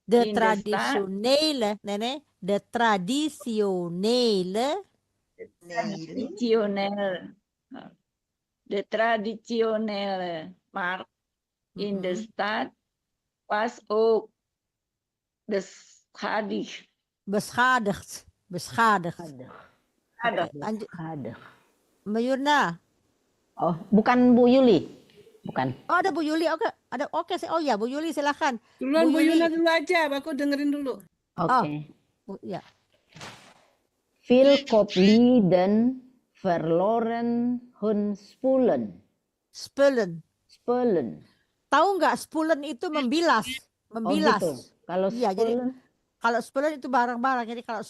Speaker 1: De
Speaker 3: in de
Speaker 1: traditionele. Nee. De traditionele.
Speaker 3: de traditionele markt in de
Speaker 1: Mhm.
Speaker 3: stad was ook beschadigd.
Speaker 1: Beschadigd. Oke, lanjut. Mbak Yurna.
Speaker 3: Oh, bukan Bu Yuli. Bukan.
Speaker 1: Oh, ada Bu Yuli. Oke, oh ya, Bu Yuli silakan.
Speaker 4: Duluan
Speaker 1: Bu
Speaker 4: Bu Yuna
Speaker 1: Yuli.
Speaker 4: dulu aja, aku dengerin dulu.
Speaker 3: Oke.
Speaker 1: Ya.
Speaker 3: Veel koplieden verloren hun spullen.
Speaker 1: Spullen. Tahu nggak spulen itu membilas.
Speaker 3: Oh gitu. Kalau
Speaker 1: Iya, jadi
Speaker 3: spullen,
Speaker 1: kalau spulen itu barang-barang. Jadi kalau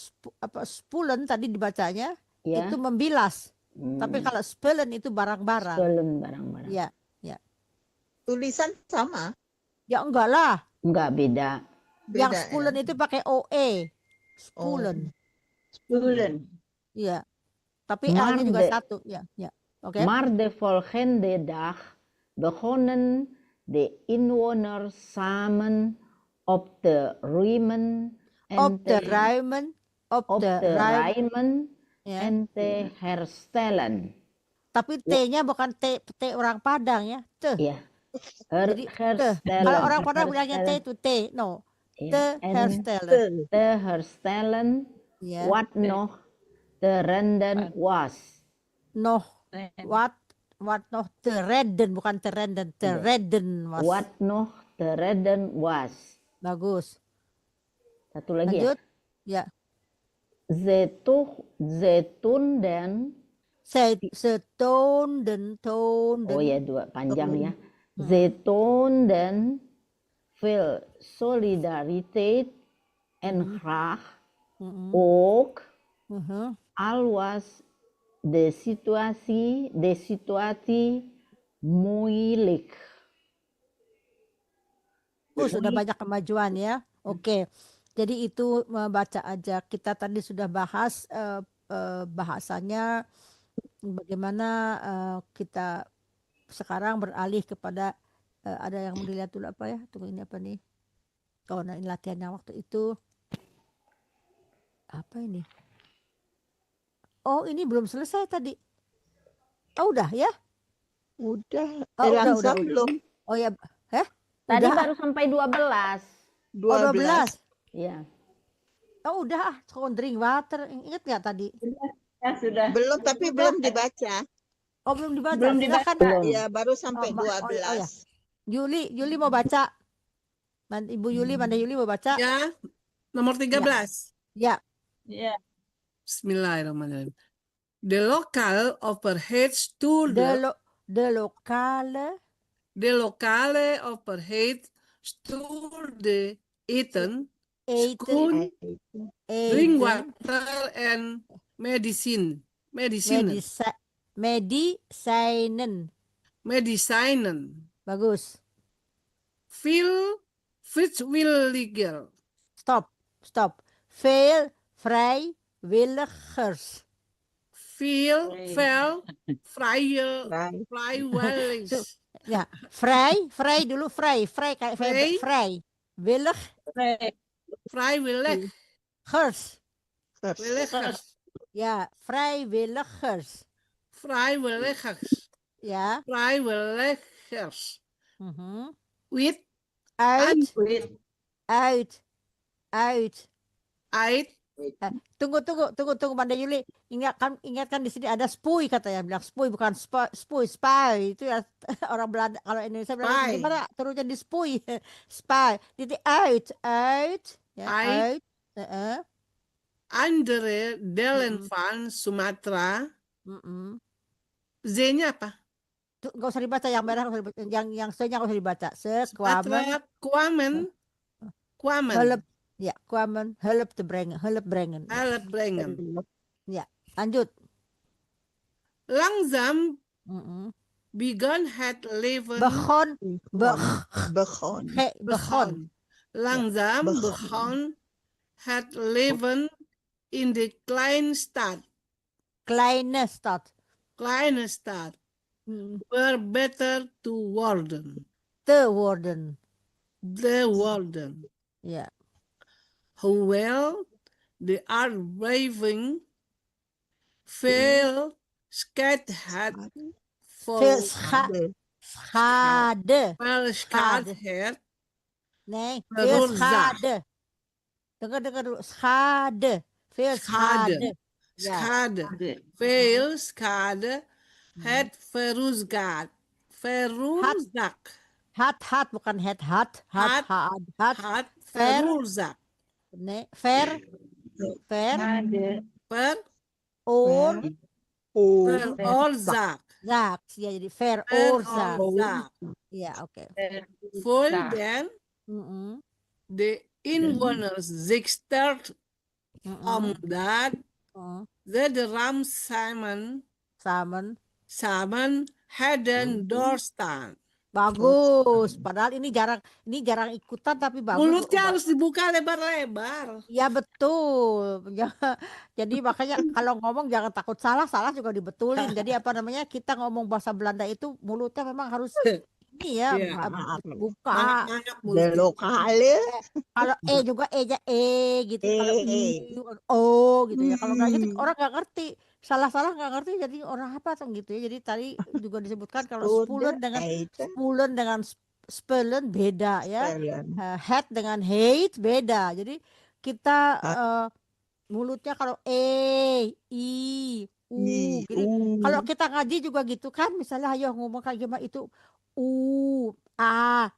Speaker 1: spulen tadi dibacanya
Speaker 3: ya.
Speaker 1: itu membilas. Tapi kalau spullen itu barang-barang.
Speaker 3: Spullen barang-barang.
Speaker 1: Ya.
Speaker 2: tulisan sama.
Speaker 1: Ya enggak lah.
Speaker 3: Enggak beda.
Speaker 1: Yang
Speaker 2: Beda
Speaker 1: spulen
Speaker 2: ya.
Speaker 1: itu pakai OE. Spulen.
Speaker 3: Spullen.
Speaker 1: Iya. Tapi
Speaker 3: Maar
Speaker 1: L-nya juga
Speaker 3: de-
Speaker 1: satu. Ya. Oke.
Speaker 3: Maar de volgende dag begonnen de inwoners samen op de riemen
Speaker 1: Op de ruimen. Ya.
Speaker 3: en te herstellen.
Speaker 1: Tapi T-nya bukan T orang Padang ya.
Speaker 3: Ja.
Speaker 1: Jadi
Speaker 3: Herstellen.
Speaker 1: kalau orang Padang bilangnya T itu T. No.
Speaker 3: Ja,
Speaker 1: Te
Speaker 3: en
Speaker 1: herstellen.
Speaker 3: te herstellen
Speaker 1: Ya.
Speaker 3: wat nog te renden was.
Speaker 1: Nog. Wat nog te redden. Bukan te redden. Te
Speaker 3: Iya.
Speaker 1: redden was.
Speaker 3: Wat nog te redden was.
Speaker 1: Bagus.
Speaker 3: Satu lagi
Speaker 1: Lanjut.
Speaker 3: ya.
Speaker 1: Ya.
Speaker 3: Zetunden.
Speaker 1: Setoonden.
Speaker 3: Oh ya, dua panjang ya. Zetunden veel solidariteit en graag ook al was de situatie moeilijk.
Speaker 1: Sudah banyak kemajuan ya. Oke. Jadi itu membaca aja. Kita tadi sudah bahas bahasanya bagaimana kita sekarang beralih kepada ada yang mau dilihat dulu apa ya? Tunggu, ini apa nih? Oh, nah ini latihannya waktu itu. Apa ini? Oh, ini belum selesai tadi. Oh, udah ya?
Speaker 2: Udah.
Speaker 1: Oh,
Speaker 2: Elangsa
Speaker 1: udah.
Speaker 2: belum.
Speaker 1: Oh ya.
Speaker 3: Tadi
Speaker 1: Udah.
Speaker 3: baru sampai 12.
Speaker 2: 12.
Speaker 3: Ya.
Speaker 1: Oh, udah. Drink water. Ingat nggak tadi?
Speaker 3: Ya sudah.
Speaker 2: Belum, tapi belum dibaca.
Speaker 1: Oh, belum dibaca.
Speaker 3: Belum
Speaker 1: Silakan.
Speaker 3: dibaca.
Speaker 2: Ya, baru sampai 12.
Speaker 1: Oh, ya. Yuli mau baca. Ibu Yuli, Manda Yuli mau baca?
Speaker 4: Ya, nomor 13.
Speaker 1: Ya.
Speaker 3: Ya.
Speaker 4: Bismillahirrahmanirrahim. De lokale overheid
Speaker 1: De lokale
Speaker 4: overheid Stir the eaten,
Speaker 1: Eaten,
Speaker 4: spoon, drink
Speaker 1: eaten,
Speaker 4: water, and medicine. Medicine.
Speaker 1: medicinen.
Speaker 4: Medicinen.
Speaker 1: Bagus.
Speaker 4: Vrijwilliger.
Speaker 1: Stop. Veel vrijwilligers.
Speaker 4: Veel vrije
Speaker 2: Right.
Speaker 4: vrijwilligers.
Speaker 1: Ya, vrij dulu vrij kayak
Speaker 4: Vrij.
Speaker 1: vrij.
Speaker 4: Vrijwilligers. Willigers.
Speaker 1: Ya, vrijwilligers.
Speaker 4: Vrijwilligers.
Speaker 1: Ya.
Speaker 4: Vrijwilligers.
Speaker 1: Mhm.
Speaker 4: With
Speaker 1: Uit.
Speaker 4: uit.
Speaker 1: Tunggu Banda Yuli. Ingatkan di sini ada spui katanya, bilang spui bukan spy itu ya orang Belanda. Kalau Indonesia bilang
Speaker 4: Spy.
Speaker 1: gimana turunnya di spui. Spy. Titik uit ya,
Speaker 4: Uit.
Speaker 1: uit.
Speaker 4: Andere delen van Sumatera. Z-nya apa?
Speaker 1: Tuh, nggak usah dibaca yang merah, nggak usah dibaca. yang C-nya nggak usah dibaca.
Speaker 4: Sumatera kwamen.
Speaker 1: Hulp, ya, kwamen, hulp brengen.
Speaker 4: Help brengen.
Speaker 1: Lanjut.
Speaker 4: Langzaam begon het leven.
Speaker 1: Begon.
Speaker 4: Langzaam
Speaker 2: begon.
Speaker 4: begon het leven in de kleine stad.
Speaker 1: Kleine stad.
Speaker 4: Kleine stad. Were better to worden.
Speaker 1: Te worden. Ja.
Speaker 4: Hoewel de aardbeving veel schade had
Speaker 1: Veel schade.
Speaker 4: veel schade had
Speaker 1: Nee, veel
Speaker 4: veroorzaakt.
Speaker 1: schade. Dengar dulu. Schade. Veel schade. Ja.
Speaker 4: Schade. Veel schade had veroorzaakt.
Speaker 1: Had bukan had.
Speaker 4: Had veroorzaakt.
Speaker 1: Nee,
Speaker 4: Veroorzaakt.
Speaker 1: Zaak, ya jadi veroorzaakt.
Speaker 4: Veroorzaakt.
Speaker 1: Ya, oke.
Speaker 4: Voordat de inwoners zich sterk omdat ze de ramp samen hadden doorstaan.
Speaker 1: Bagus. Padahal ini jarang ikutan tapi bagus.
Speaker 4: Mulutnya harus dibuka lebar-lebar.
Speaker 1: Ya betul. Ya, jadi makanya kalau ngomong jangan takut salah juga dibetulin. Jadi apa namanya, kita ngomong bahasa Belanda itu mulutnya memang harus ini ya,
Speaker 4: Iya.
Speaker 1: buka.
Speaker 4: Mangap mulutnya.
Speaker 2: Lokale.
Speaker 1: Kalau juga nya gitu. Kalau gitu ya. Kalau nggak gitu orang nggak ngerti. Salah nggak ngerti, jadi orang apa tuh gitu ya. Jadi tadi juga disebutkan kalau spulen dengan spelen beda ya. Head dengan hate beda. Jadi kita mulutnya kalau i, u gitu. Kalau kita ngaji juga gitu kan, misalnya ayo ngomong kayak gimana itu a.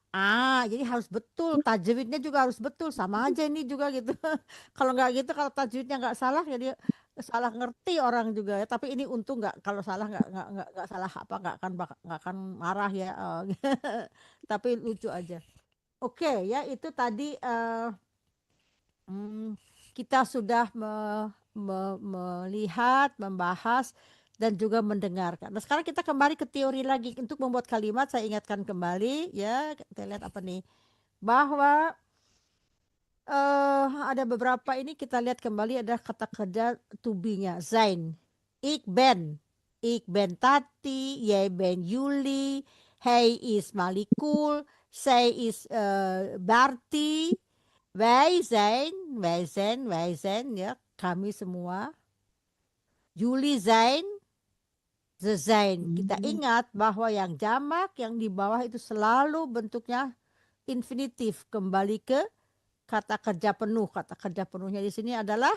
Speaker 1: Jadi harus betul, tajwidnya juga harus betul, sama aja ini juga gitu. Kalau nggak gitu, kalau tajwidnya nggak salah jadi salah ngerti orang juga ya. Tapi ini untung nggak, kalau salah nggak salah apa, nggak akan marah ya. Tapi lucu aja. Oke ya, itu tadi kita sudah melihat, membahas dan juga mendengarkan. Nah, sekarang kita kembali ke teori lagi untuk membuat kalimat. Saya ingatkan kembali ya, kita lihat apa nih, bahwa ada beberapa ini kita lihat kembali, ada kata kerja to be-nya zijn. Ik ben Tati, jij ben Juli, hij is Malikul, zij is Barty, wij zijn ya, kami semua. Juli zijn, ze zijn. Kita ingat bahwa yang jamak yang di bawah itu selalu bentuknya infinitif, kembali ke kata kerja penuh. Kata kerja penuhnya di sini adalah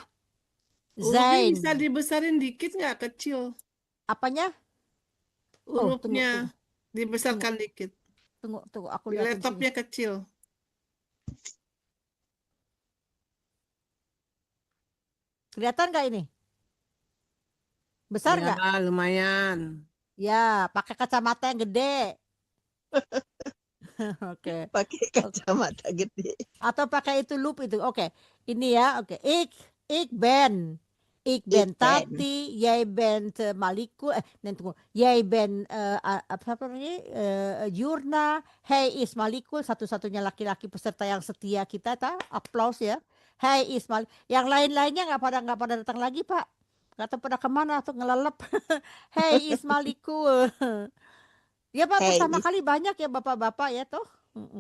Speaker 4: Hurufnya
Speaker 1: zijn.
Speaker 4: bisa dibesarin dikit nggak, kecil?
Speaker 1: Apanya?
Speaker 4: Hurufnya dibesarkan dikit.
Speaker 1: Tunggu, aku
Speaker 4: Di
Speaker 1: lihat
Speaker 4: laptopnya kecil.
Speaker 1: Kelihatan nggak ini? Besar nggak?
Speaker 4: Ya, lumayan.
Speaker 1: Ya, pakai kacamata yang gede. Oke.
Speaker 2: Pakai kacamata gede.
Speaker 1: Atau pakai itu loop itu. Oke. Ini ya. Oke. Ik ben. Ik ben
Speaker 2: Ik ben.
Speaker 1: Tati, jij bent Malikul. Nee, tunggu. Jij ben apa namanya? Yurna. Hij is Malikul, satu-satunya laki-laki peserta yang setia kita, aplaus ya. Hij is Malik. Yang lain-lainnya nggak pada datang lagi, Pak. Nggak tahu pada kemana tuh ngelelep. Hij is Malikul. Ya Pak,
Speaker 2: Hij
Speaker 1: pertama
Speaker 2: is.
Speaker 1: kali banyak ya bapak-bapak ya toh.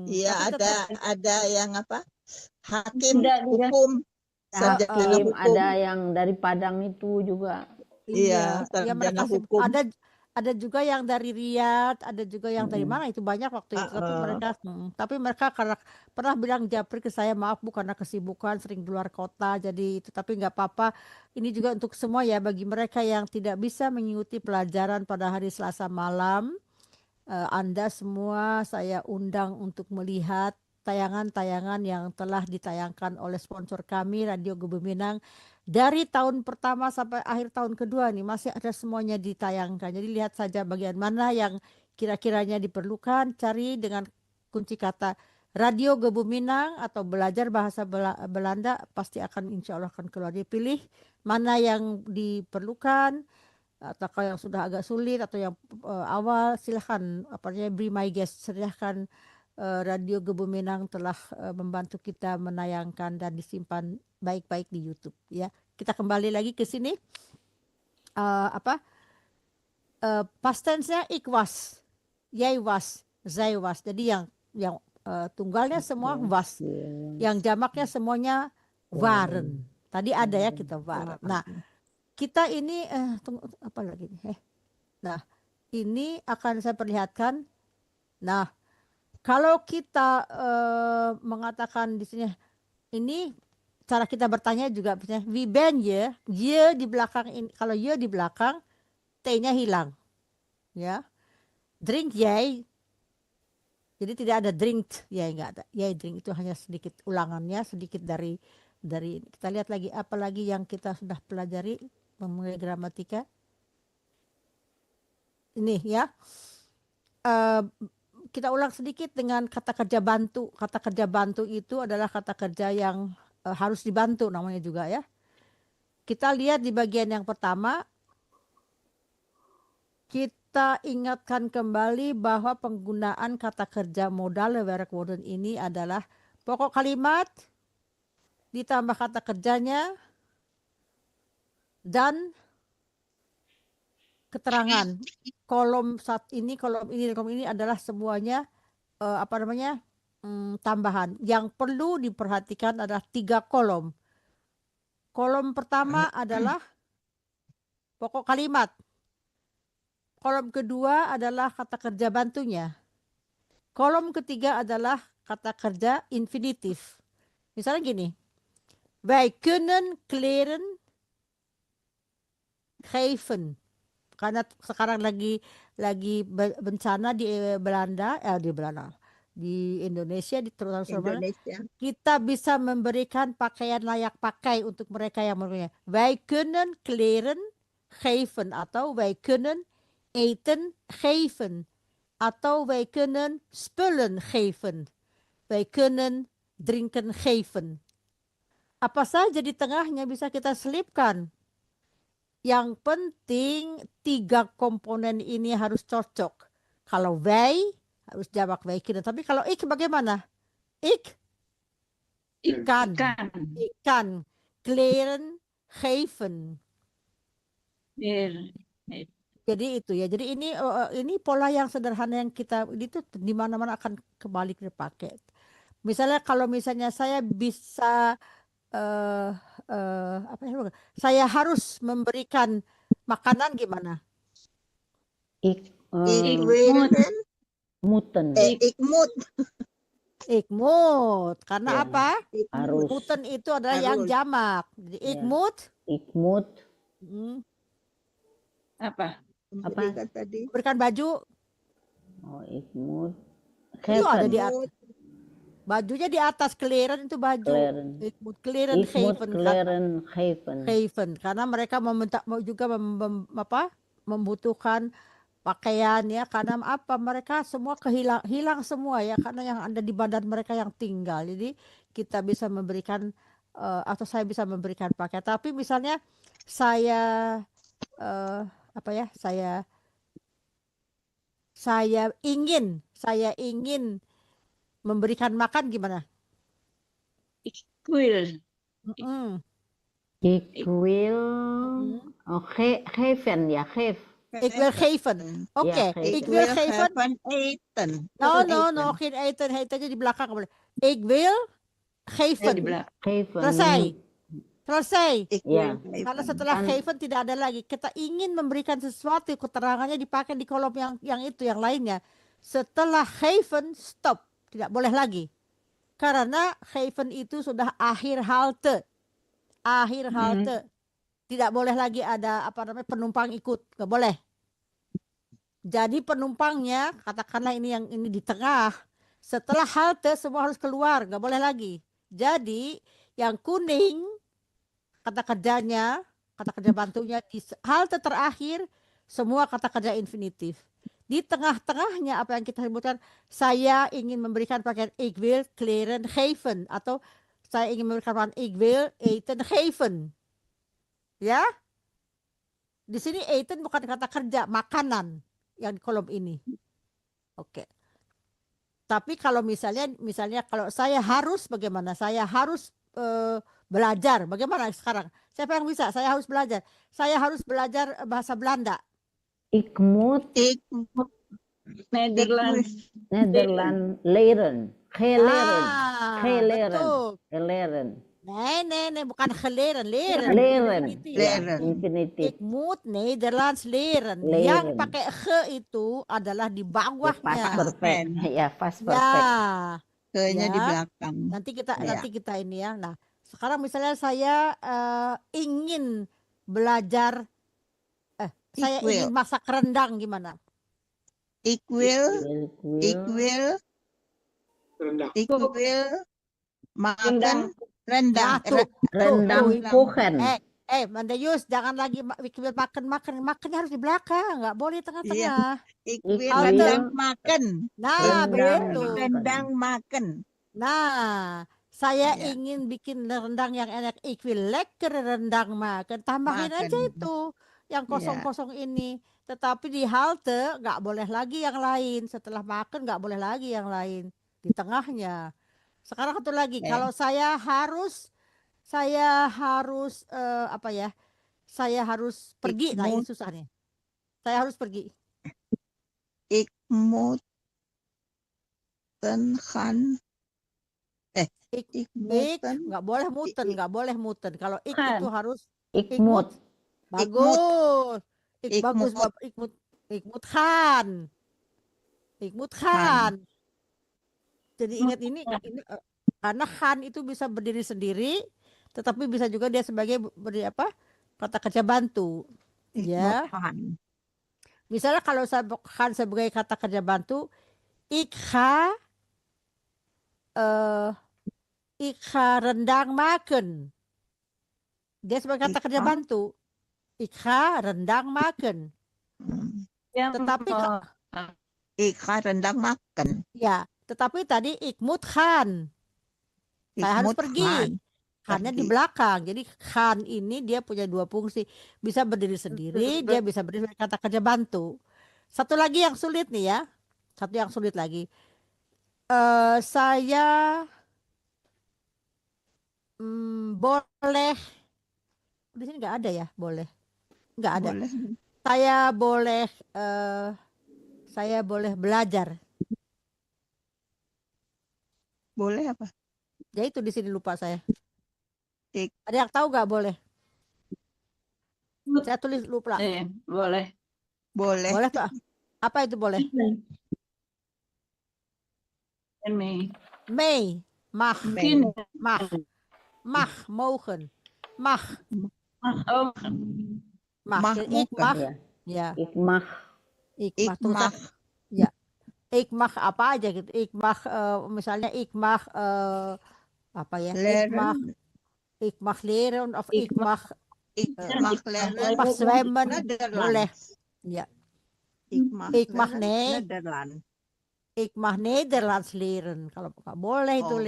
Speaker 2: Iya,
Speaker 1: Tapi tetap
Speaker 2: ada yang apa? Hakim
Speaker 3: Sudah juga
Speaker 2: hukum, sarjana
Speaker 3: hakim,
Speaker 2: hukum.
Speaker 3: ada yang dari Padang itu juga.
Speaker 2: Iya,
Speaker 1: ya mereka
Speaker 2: sarjana hukum.
Speaker 1: ada juga yang dari Riyadh, ada juga yang dari mana itu banyak waktu itu. Tapi mereka karena pernah bilang Japri ke saya, maaf Bu karena kesibukan sering di luar kota jadi itu, tapi nggak apa-apa. Ini juga untuk semua ya, bagi mereka yang tidak bisa mengikuti pelajaran pada hari Selasa malam. Anda semua saya undang untuk melihat tayangan-tayangan yang telah ditayangkan oleh sponsor kami Radio Gebuminang dari tahun pertama sampai akhir tahun kedua nih, masih ada semuanya ditayangkan. Jadi lihat saja bagian mana yang kira-kiranya diperlukan, cari dengan kunci kata Radio Gebuminang atau belajar bahasa Belanda, pasti akan insya Allah akan keluar. Dipilih mana yang diperlukan, atau yang sudah agak sulit atau yang awal, silahkan Be My Guest, silahkan. Radio Gebuminang telah membantu kita menayangkan dan disimpan baik-baik di YouTube ya. Kita kembali lagi ke sini. Past tense-nya ik was, jij was, zij was. Jadi yang tunggalnya semua was, yang jamaknya semuanya waren. Tadi ada ya kita waren. Nah, kita ini apa lagi nih? Nah, ini akan saya perlihatkan. Nah, kalau kita mengatakan di sini, ini cara kita bertanya juga misalnya wie ben je, je di belakang ini, kalau je di belakang T-nya hilang. Ya. Drink jij. Jadi tidak ada drink, ya enggak ada. Ya drink itu hanya sedikit ulangannya, sedikit dari kita lihat lagi apa lagi yang kita sudah pelajari memulai gramatika. Ini ya. Kita ulang sedikit dengan kata kerja bantu. Kata kerja bantu itu adalah kata kerja yang harus dibantu namanya juga ya. Kita lihat di bagian yang pertama. Kita ingatkan kembali bahwa penggunaan kata kerja modal werkwoorden ini adalah pokok kalimat ditambah kata kerjanya dan keterangan. Kolom ini adalah semuanya tambahan. Yang perlu diperhatikan adalah 3 kolom. Kolom pertama adalah pokok kalimat. Kolom kedua adalah kata kerja bantunya. Kolom ketiga adalah kata kerja infinitif. Misalnya gini. Wij kunnen kleren geven. Karena sekarang lagi bencana di Indonesia, terutama
Speaker 2: Indonesia.
Speaker 1: Kita bisa memberikan pakaian layak pakai untuk mereka yang mempunyai. Wij kunnen kleren geven atau wij kunnen eten geven atau wij kunnen spullen geven. Wij kunnen drinken geven. Apa saja di tengahnya bisa kita selipkan. Yang penting 3 komponen ini harus cocok. Kalau wij harus jamak wij kunnen. Tapi kalau ik bagaimana? Ik ikan. Kleren geven. Jadi itu ya. Jadi ini pola yang sederhana yang kita itu di mana-mana akan kembali dipakai. Misalnya kalau misalnya saya bisa saya harus memberikan makanan gimana? Ikmut. Karena apa?
Speaker 3: Harus.
Speaker 1: Muten itu adalah yang jamak. Jadi ikmut.
Speaker 3: Apa?
Speaker 2: Tadi.
Speaker 1: Berikan baju.
Speaker 3: Oh, ikmut.
Speaker 1: Itu ada di atas. Bajunya di atas, kleren itu baju. Kleren geven. Karena mereka membutuhkan pakaian ya, karena apa, mereka semua hilang semua ya, karena yang ada di badan mereka yang tinggal. Jadi kita bisa memberikan atau saya bisa memberikan pakaian. Tapi misalnya saya apa ya, saya ingin memberikan makan gimana?
Speaker 7: Will.
Speaker 1: Mm-mm.
Speaker 3: Ik wil geven ya, geef.
Speaker 1: Ik wil geven. Oke,
Speaker 3: geven.
Speaker 1: ik wil geven.
Speaker 2: eten.
Speaker 1: No, geen eten aja di belakang boleh. Ik wil geven.
Speaker 3: Geven.
Speaker 1: Selesai.
Speaker 2: Ik
Speaker 3: Ya.
Speaker 2: wil
Speaker 1: Karena
Speaker 2: geven.
Speaker 1: setelah geven tidak ada lagi. Kita ingin memberikan sesuatu, keterangannya dipakai di kolom yang itu, yang lainnya. Setelah geven, stop. Tidak boleh lagi. Karena geven itu sudah akhir halte. Akhir halte. Tidak boleh lagi ada penumpang ikut. Nggak boleh. Jadi penumpangnya, katakanlah ini di tengah. Setelah halte semua harus keluar. Nggak boleh lagi. Jadi yang kuning, kata kerja bantunya di halte terakhir, semua kata kerja infinitif. Di tengah-tengahnya apa yang kita sebutkan, saya ingin memberikan pakaian, ik wil kleren geven, atau saya ingin memberikan pakaian, ik wil eten geven. Ya, di sini eten bukan kata kerja, makanan yang di kolom ini. Oke. Tapi kalau misalnya kalau saya harus bagaimana? Saya harus belajar. Bagaimana sekarang? Siapa yang bisa? Saya harus belajar. Saya harus belajar bahasa Belanda.
Speaker 3: Ik moet
Speaker 7: Nederlands.
Speaker 3: Nederland leren. Geleren.
Speaker 1: Betul.
Speaker 3: Geleren.
Speaker 1: Nee, bukan geleren, leren.
Speaker 3: Leren.
Speaker 2: Leren.
Speaker 3: Infinitif.
Speaker 1: Ik moet Nederlands leren.
Speaker 3: Leren.
Speaker 1: Yang pakai ge itu adalah di
Speaker 3: Past
Speaker 1: bawahnya.
Speaker 3: perfect. Ya, past perfect.
Speaker 1: Ya.
Speaker 2: Ke-nya di
Speaker 1: Ya.
Speaker 2: belakang.
Speaker 1: Nanti kita
Speaker 2: Ya.
Speaker 1: ini ya. Nah, sekarang misalnya saya ingin belajar saya
Speaker 2: will.
Speaker 1: ingin masak rendang gimana?
Speaker 2: Ik wil
Speaker 6: Rendang.
Speaker 2: makan rendang.
Speaker 1: Nah, tuh.
Speaker 3: Rendang
Speaker 1: Tuh.
Speaker 3: koken.
Speaker 1: Mandayus, jangan lagi makannya harus di belakang, nggak boleh tengah-tengah.
Speaker 2: Ik
Speaker 3: Ik
Speaker 2: wil
Speaker 3: wil
Speaker 2: rendang makan.
Speaker 1: Nah, begitu.
Speaker 2: Rendang makan.
Speaker 1: Nah, saya
Speaker 2: Ya.
Speaker 1: ingin bikin rendang yang enak. Ik wil lekker rendang makan. Tambahin
Speaker 2: Makan.
Speaker 1: aja itu yang kosong-kosong ini. Tetapi di halte nggak boleh lagi yang lain. Setelah makan nggak boleh lagi yang lain. Di tengahnya. Sekarang satu lagi.
Speaker 2: Oke.
Speaker 1: Kalau saya harus saya harus pergi. Nah, ini susah nih. Saya harus pergi.
Speaker 2: Ik moet gaan. Ik moet
Speaker 1: Nggak boleh muten. Kalau ik
Speaker 7: Kan.
Speaker 1: itu harus
Speaker 3: Ik moet.
Speaker 1: bagus. Ik
Speaker 2: Ik
Speaker 1: bagus,
Speaker 2: moet.
Speaker 1: Bapak. Ik moet gaan. Ik moet gaan. Jadi ingat ini karena khan itu bisa berdiri sendiri, tetapi bisa juga dia sebagai kata kerja bantu.
Speaker 2: Ik
Speaker 1: Ya.
Speaker 2: moet gaan.
Speaker 1: Misalnya kalau khan sebagai kata kerja bantu, ik ga rendang maken. Dia sebagai kata
Speaker 2: Ik
Speaker 1: kerja
Speaker 2: ga?
Speaker 1: bantu. Ik ga rendang maken. Tetapi
Speaker 2: Ik ga rendang makan.
Speaker 1: ya, tetapi tadi ik moet gaan.
Speaker 2: Ik
Speaker 1: Saya harus
Speaker 2: moet
Speaker 1: pergi.
Speaker 2: gaan.
Speaker 1: Khannya di
Speaker 2: Pergi.
Speaker 1: belakang. Jadi khan ini dia punya dua fungsi. Bisa berdiri sendiri, dia bisa berdiri sebagai kata kerja bantu. Satu lagi yang sulit nih ya. Satu yang sulit lagi. Saya boleh. Di sini nggak ada ya, boleh. Nggak ada.
Speaker 2: Boleh.
Speaker 1: Saya boleh belajar.
Speaker 2: Boleh apa?
Speaker 1: Ya itu di sini lupa saya.
Speaker 2: Ik.
Speaker 1: Ada yang tahu nggak boleh? Saya tulis lupa.
Speaker 7: Boleh.
Speaker 2: Boleh.
Speaker 1: Boleh tuh. Apa itu boleh? May, mag, mogen, mag.
Speaker 2: Mag
Speaker 1: Jadi ik
Speaker 2: mogen.
Speaker 1: mag, ya.
Speaker 3: Ik mag.
Speaker 1: Ik
Speaker 2: Ik
Speaker 1: mag. Tulisan,
Speaker 2: mag.
Speaker 1: ya. Ik mag apa aja gitu. Ik mag, misalnya ik mag apa ya?
Speaker 2: Leren.
Speaker 1: Ik mag leren of ik mag
Speaker 2: Ik mag leren.
Speaker 1: mag zwemmen.
Speaker 2: Nederlands.
Speaker 1: Boleh. Ya.
Speaker 2: Ik
Speaker 1: mag nee.
Speaker 2: Nederland.
Speaker 1: Ik mag Nederlands leren. Kalau nggak boleh itu
Speaker 2: Oh.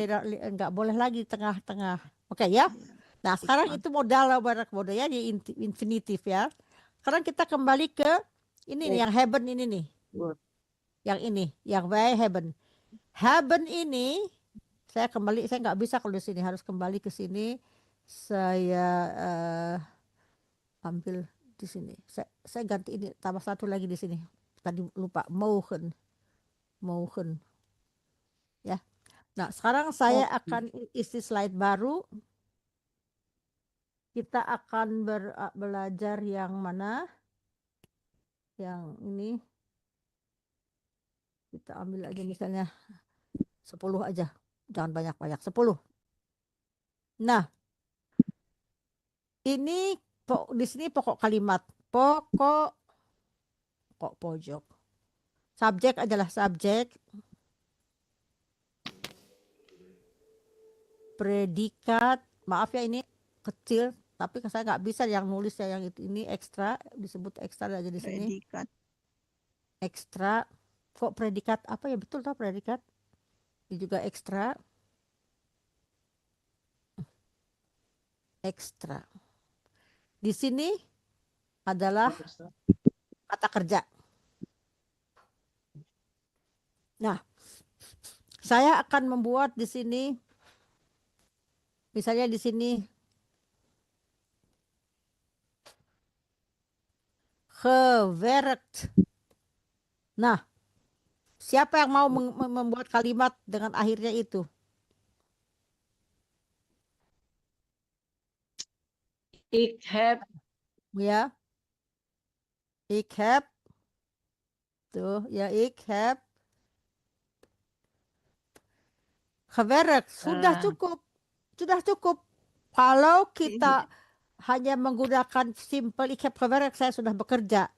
Speaker 1: nggak boleh lagi di tengah-tengah. Oke ya. Nah sekarang
Speaker 2: mag.
Speaker 1: itu modal ya di infinitif ya. Sekarang kita kembali ke ini nih yang hebben ini nih. Yang ini, yang wij hebben. Hebben ini saya nggak bisa kalau di sini, harus kembali ke sini. Saya ambil di sini. Saya ganti ini, tambah satu lagi di sini. Tadi lupa, mogen. Ya. Nah, sekarang saya akan isi slide baru. Kita akan belajar yang mana? Yang ini. Kita ambil aja misalnya 10 aja. Jangan banyak-banyak, 10. Nah, ini di sini pokok kalimat. Pokok pojok. Subjek adalah subjek. Predikat, maaf ya ini kecil, tapi saya nggak bisa yang nulis ya, yang ini ekstra, disebut ekstra aja di sini.
Speaker 2: Predikat.
Speaker 1: Ekstra. Kok predikat apa ya, betul toh predikat? Ini juga ekstra. Ekstra. Di sini adalah kata kerja. Nah, saya akan membuat di sini, misalnya di sini gewerkt. Nah, siapa yang mau membuat kalimat dengan akhirnya itu?
Speaker 3: Ik heb.
Speaker 1: Ya. Ik heb. Tuh, ya ik heb. Gewerkt. Sudah cukup. Sudah cukup. Kalau kita hanya menggunakan simple ik heb gewerkt, saya sudah bekerja.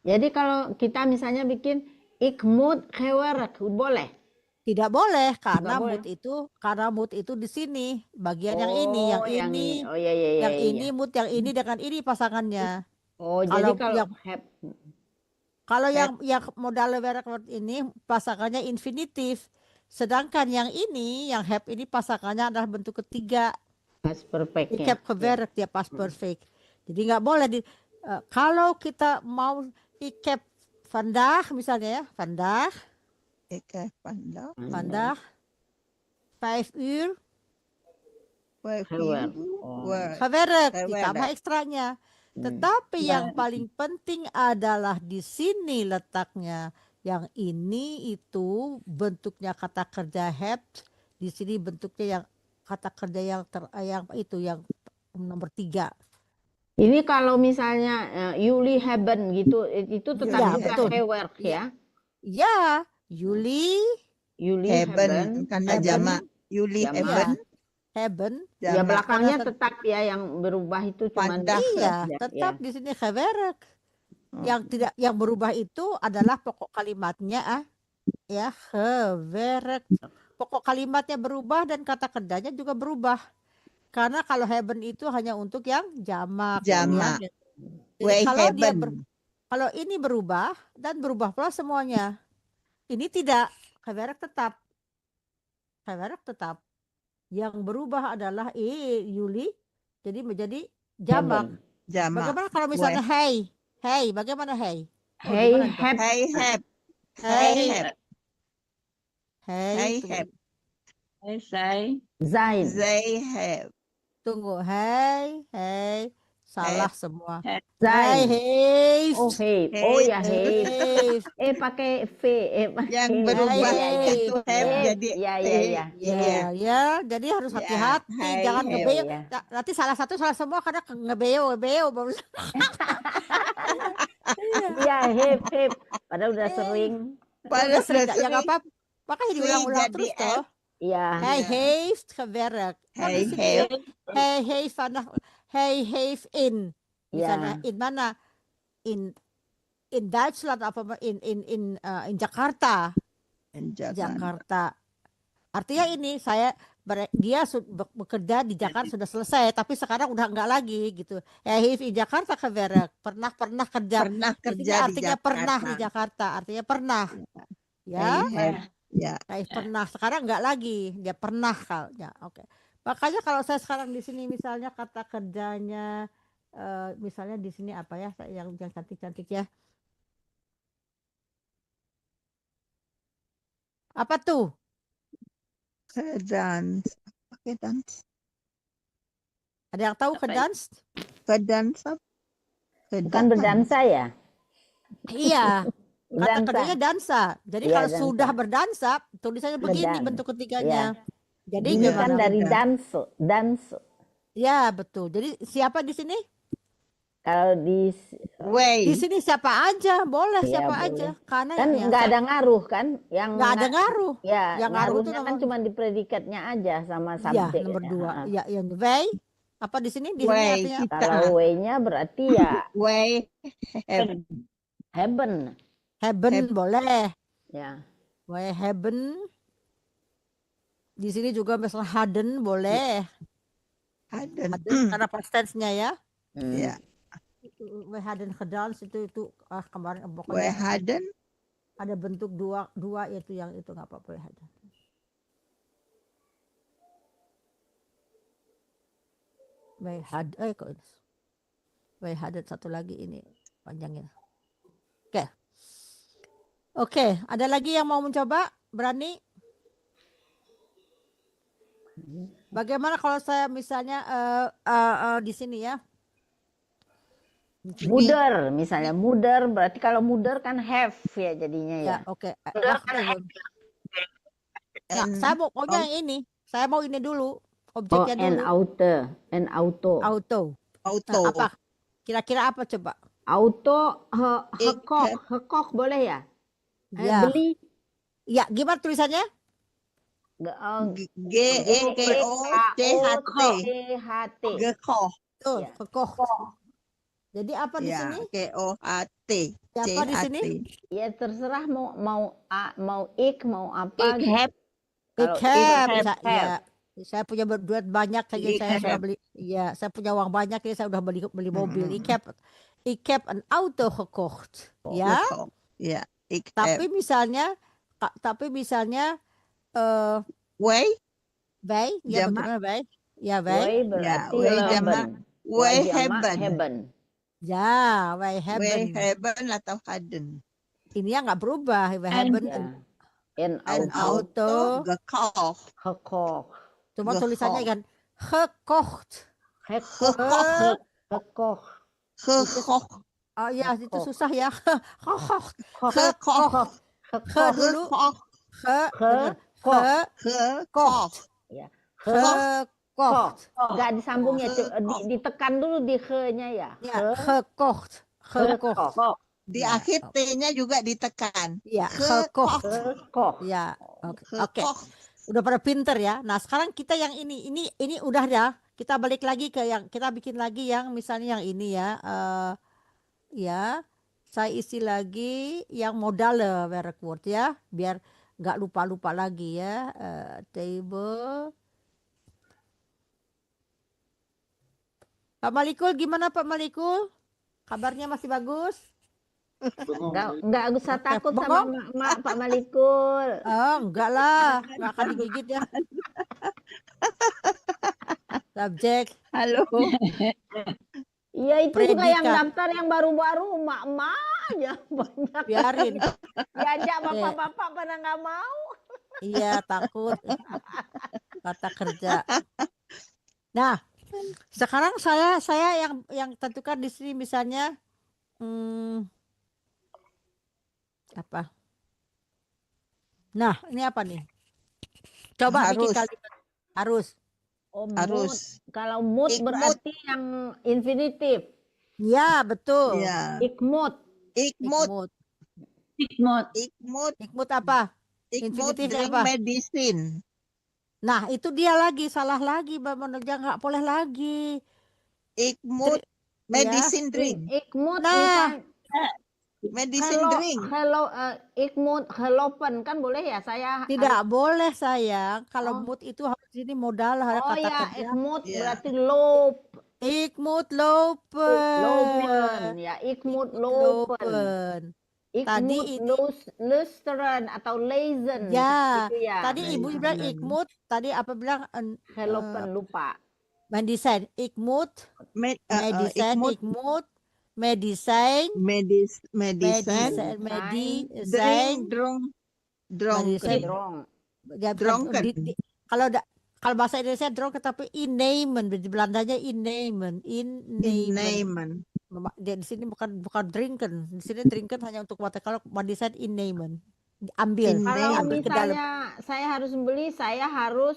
Speaker 3: Jadi kalau kita misalnya bikin ik moet gewerkt, boleh?
Speaker 1: Tidak boleh karena
Speaker 3: Nggak
Speaker 1: mood itu di sini bagian yang ini, yang ini,
Speaker 3: Oh iya.
Speaker 1: yang ini mood, yang ini dengan ini pasangannya.
Speaker 3: Oh jadi kalau
Speaker 1: kalau yang modal werk ini pasangannya infinitif, sedangkan yang ini, yang have ini pasangannya adalah bentuk ketiga.
Speaker 3: past perfect.
Speaker 1: Ik heb gewerkt, dia past perfect. Jadi nggak boleh kalau kita mau ik heb vandaag misalnya ya, vandaag.
Speaker 2: Ik heb vandaag.
Speaker 1: Vandaag 5 uur gewerkt, ditambah ekstranya. Tetapi yang paling penting adalah di sini letaknya. Yang ini itu bentuknya kata kerja have, di sini bentuknya yang kata kerja yang nomor 3.
Speaker 3: Ini kalau misalnya Yuli hebben gitu, itu tetap juga gewerkt ya?
Speaker 1: Ya, Yuli
Speaker 2: Hebben karena jamak. Yuli hebben.
Speaker 3: Ya belakangnya tetap ya yang berubah itu cuma
Speaker 1: tetap di sini gewerkt. Yang berubah itu adalah pokok kalimatnya ya, gewerkt. Pokok kalimatnya berubah dan kata kerjanya juga berubah. Karena kalau hebben itu hanya untuk yang jamak.
Speaker 2: Jamak.
Speaker 1: Kalau ini berubah dan berubah pula semuanya. Ini tidak, gewerkt tetap. Gewerkt tetap. Yang berubah adalah Yuli, jadi menjadi jamak. Bagaimana kalau misalnya hey, bagaimana hey?
Speaker 3: Hey,
Speaker 2: have. Zij have.
Speaker 1: Tunggu, hey, salah semua.
Speaker 3: Zij
Speaker 1: heeft.
Speaker 3: Oh ya heeft. Pakai v.
Speaker 2: Yang berubah itu have jadi
Speaker 3: ya.
Speaker 1: Jadi harus hati-hati, jangan ngebeo. Nanti salah satu salah semua karena ngebeo.
Speaker 3: Iya, have. Padahal udah sering.
Speaker 1: Padahal sering, ya nggak apa-apa. Makanya diulang-ulang terus toh.
Speaker 3: Iya.
Speaker 1: Hij heeft gewerkt. Hij heeft in. Misalnya in mana? In Duitsland apa in Jakarta. Jakarta. Artinya ini dia bekerja di Jakarta sudah selesai, tapi sekarang udah enggak lagi gitu. Heeft in Jakarta gewerkt. Pernah kerja.
Speaker 2: Pernah
Speaker 1: Jadi
Speaker 2: kerja di
Speaker 1: artinya pernah di
Speaker 2: Jakarta.
Speaker 1: Jakarta, artinya pernah.
Speaker 2: Hij
Speaker 1: Ya,
Speaker 2: heeft, ya.
Speaker 1: kayak pernah. Sekarang enggak lagi, dia pernah ya. Oke. Makanya kalau saya sekarang di sini misalnya kata kerjanya misalnya di sini apa ya yang cantik-cantik ya. Apa tuh?
Speaker 2: Gedans. Apa gedans?
Speaker 1: Ada yang tahu
Speaker 3: Apa itu?
Speaker 1: kedans?
Speaker 2: Gedans apa?
Speaker 3: Bukan berdansa ya?
Speaker 1: Iya, kata
Speaker 3: Dansa.
Speaker 1: kerjanya dansa. Jadi
Speaker 3: Iya,
Speaker 1: kalau
Speaker 3: dansa.
Speaker 1: sudah berdansa, tulisannya begini
Speaker 3: Berdan-
Speaker 1: bentuk ketiganya. Jadi
Speaker 3: Ini
Speaker 2: Iya,
Speaker 3: kan
Speaker 1: gimana?
Speaker 3: dari
Speaker 2: udah.
Speaker 3: danso.
Speaker 1: Ya, betul. Jadi siapa di sini?
Speaker 3: Kalau di
Speaker 1: Di
Speaker 2: Way.
Speaker 1: sini siapa aja, boleh
Speaker 3: Iya,
Speaker 1: siapa
Speaker 3: boleh.
Speaker 1: aja. Karena
Speaker 3: kan
Speaker 1: ya,
Speaker 3: nggak ada ngaruh kan? Yang
Speaker 1: nggak ada ngaruh.
Speaker 3: Ya,
Speaker 1: Yang ngaruh itu
Speaker 3: ngaruhnya kan
Speaker 1: nomor
Speaker 3: cuma di predikatnya aja sama
Speaker 1: ya
Speaker 3: subjek.
Speaker 1: nomor
Speaker 3: ya.
Speaker 1: 2.
Speaker 3: Ha-ha.
Speaker 1: Ya, yang way. Apa di sini? Di sini
Speaker 2: Way.
Speaker 1: artinya apa?
Speaker 2: Kita.
Speaker 3: Kalau way-nya berarti ya
Speaker 2: Way.
Speaker 3: heaven.
Speaker 1: Heaven boleh.
Speaker 3: Ya.
Speaker 1: Way heaven. Di sini juga misalnya Haden boleh.
Speaker 2: Haden.
Speaker 1: Haden karena past tense-nya ya.
Speaker 2: Ya.
Speaker 1: Way Haden gedans itu kemarin
Speaker 2: Way
Speaker 1: pokoknya
Speaker 2: Haden.
Speaker 1: ada bentuk dua yaitu yang itu nggak apa-apa ya Haden. Way Haden kok ini. Way Haden satu lagi ini panjangnya. Oke, ada lagi yang mau mencoba? Berani? Bagaimana kalau saya misalnya di sini ya?
Speaker 3: Muder misalnya, muder berarti kalau muder kan have ya jadinya ya.
Speaker 1: Ya, oke.
Speaker 3: Muder
Speaker 1: Nah,
Speaker 3: kan have.
Speaker 1: nah, saya mau pokoknya yang ini. Saya mau ini dulu.
Speaker 3: Oh,
Speaker 1: Objeknya
Speaker 3: and
Speaker 1: dulu.
Speaker 3: auto.
Speaker 1: Auto.
Speaker 2: Auto.
Speaker 1: Nah, apa? Kira-kira apa coba?
Speaker 3: Auto
Speaker 2: Ik
Speaker 3: hekok boleh ya?
Speaker 1: Ya.
Speaker 3: Beli
Speaker 1: Ya, gimana tulisannya?
Speaker 2: G-E-K-O-C-H-T.
Speaker 3: G-H-T.
Speaker 2: Gekocht.
Speaker 1: Tuh,
Speaker 3: Ya.
Speaker 1: gekocht. Jadi apa di
Speaker 2: Ya,
Speaker 1: sini?
Speaker 2: G-O-H-T.
Speaker 1: Siapa di sini?
Speaker 3: Ya terserah mau ik mau apa.
Speaker 2: Ik heb.
Speaker 1: Ik
Speaker 3: Kalau
Speaker 1: heb.
Speaker 3: ik
Speaker 1: Ya, saya punya duit banyak saja
Speaker 2: Ik
Speaker 1: saya sudah
Speaker 2: heb.
Speaker 1: beli. Ya, saya punya uang banyak ya saya udah beli mobil. Ik heb een auto gekocht. Ya.
Speaker 2: Gekocht. Ya, ik heb.
Speaker 1: Tapi misalnya
Speaker 2: Way.
Speaker 1: wij, ya
Speaker 2: Jamak.
Speaker 1: betul wij. Ya, wij.
Speaker 3: Way berarti
Speaker 2: way jamak.
Speaker 3: leben.
Speaker 2: Way
Speaker 3: Jamak
Speaker 2: hebben.
Speaker 3: hebben.
Speaker 1: Ya, wij
Speaker 2: Way
Speaker 1: hebben.
Speaker 2: hebben atau hadden.
Speaker 1: Ini yang nggak berubah. Wij hebben
Speaker 3: Ya.
Speaker 1: een
Speaker 3: En
Speaker 2: Een
Speaker 3: auto
Speaker 1: auto.
Speaker 2: gekocht.
Speaker 3: gekocht.
Speaker 1: Cuma tulisannya
Speaker 2: Gekocht.
Speaker 1: kan gekocht.
Speaker 3: Gekocht. Gekocht.
Speaker 2: Gekocht.
Speaker 1: Oh ya, itu susah ya. Gekocht.
Speaker 2: Gekocht.
Speaker 1: Ge dulu.
Speaker 2: Gekocht.
Speaker 1: Gekocht.
Speaker 3: Ya.
Speaker 1: Gekocht.
Speaker 3: Nggak disambung ya, ditekan dulu di he-nya ya.
Speaker 1: Ya, gekocht. Gekocht.
Speaker 2: Di akhir T-nya juga ditekan.
Speaker 1: Ya, gekocht.
Speaker 3: Gekocht.
Speaker 1: Ya, oke.
Speaker 2: Gekocht.
Speaker 1: Udah pada pinter ya. Nah, sekarang kita yang ini udah ya. Kita balik lagi ke yang kita bikin lagi yang misalnya yang ini ya. Ya, saya isi lagi yang modale werkwoord ya, biar nggak lupa-lupa lagi ya. Table. Pak Malikul, gimana Pak Malikul? Kabarnya masih bagus?
Speaker 3: Nggak usah takut sama
Speaker 1: bengong?
Speaker 3: Pak Malikul.
Speaker 1: Oh, enggak lah, nggak akan digigit ya. Subjek.
Speaker 2: Halo.
Speaker 3: Iya itu juga yang
Speaker 1: Predikat.
Speaker 3: daftar yang baru-baru emak-emak aja banyak.
Speaker 1: Biarin.
Speaker 3: Diajak bapak-bapak pada nggak mau.
Speaker 1: Iya, takut. Kata kerja. Nah, sekarang saya yang tentukan di sini misalnya apa? Nah, ini apa nih? Coba bikin
Speaker 2: Harus.
Speaker 1: kalimat. Harus.
Speaker 3: Oh,
Speaker 2: Harus.
Speaker 3: mood. Kalau mood
Speaker 2: Ikmut.
Speaker 3: berarti yang infinitif.
Speaker 1: Ya, betul.
Speaker 2: Ya.
Speaker 3: Ikmut.
Speaker 2: Ikmut.
Speaker 1: Ikmut.
Speaker 2: Ikmut.
Speaker 1: Ikmut apa?
Speaker 2: Ikmut
Speaker 1: Infinitifnya
Speaker 2: drink
Speaker 1: apa?
Speaker 2: medicine.
Speaker 1: Nah, itu dia lagi, salah lagi, Mbak Monoja, nggak boleh lagi.
Speaker 2: Ikmut medicine drink.
Speaker 3: Ikmut
Speaker 1: Nah.
Speaker 2: Medicine drink.
Speaker 3: Ik moet gelopen kan boleh ya? Saya
Speaker 1: Tidak boleh sayang. Kalau
Speaker 3: Oh.
Speaker 1: mood itu harus ini modal, ada
Speaker 3: Oh
Speaker 1: kata
Speaker 3: ya,
Speaker 1: kerja.
Speaker 3: ik moet
Speaker 2: Iya.
Speaker 3: berarti loop.
Speaker 1: Ik moet lopen.
Speaker 3: Lopen. Ya, ik moet lopen.
Speaker 1: Lopen.
Speaker 3: Ik
Speaker 1: Tadi
Speaker 3: moet
Speaker 1: ini
Speaker 3: luisteren atau lezen.
Speaker 1: ya.
Speaker 3: Gitu ya.
Speaker 1: Tadi ibu bilang ik moet. Tadi apa bilang
Speaker 3: Gelopen, lupa.
Speaker 1: medicine. Ik moet
Speaker 2: Ik
Speaker 1: medicine.
Speaker 2: moet
Speaker 1: Ik moet medicine.
Speaker 2: medicine,
Speaker 1: Medicine.
Speaker 2: drink, dronken.
Speaker 1: Medicine.
Speaker 3: Drong.
Speaker 1: Ya,
Speaker 2: Dronken.
Speaker 1: kalau bahasa Indonesia dronken tapi innemen, di Belandanya innemen.
Speaker 2: Innemen.
Speaker 1: Di sini bukan drinken. Di sini drinken hanya untuk water. Kalau medicine innemen. Ambil.
Speaker 3: Kalau
Speaker 1: Ambil ke dalam.
Speaker 3: misalnya saya harus membeli, saya harus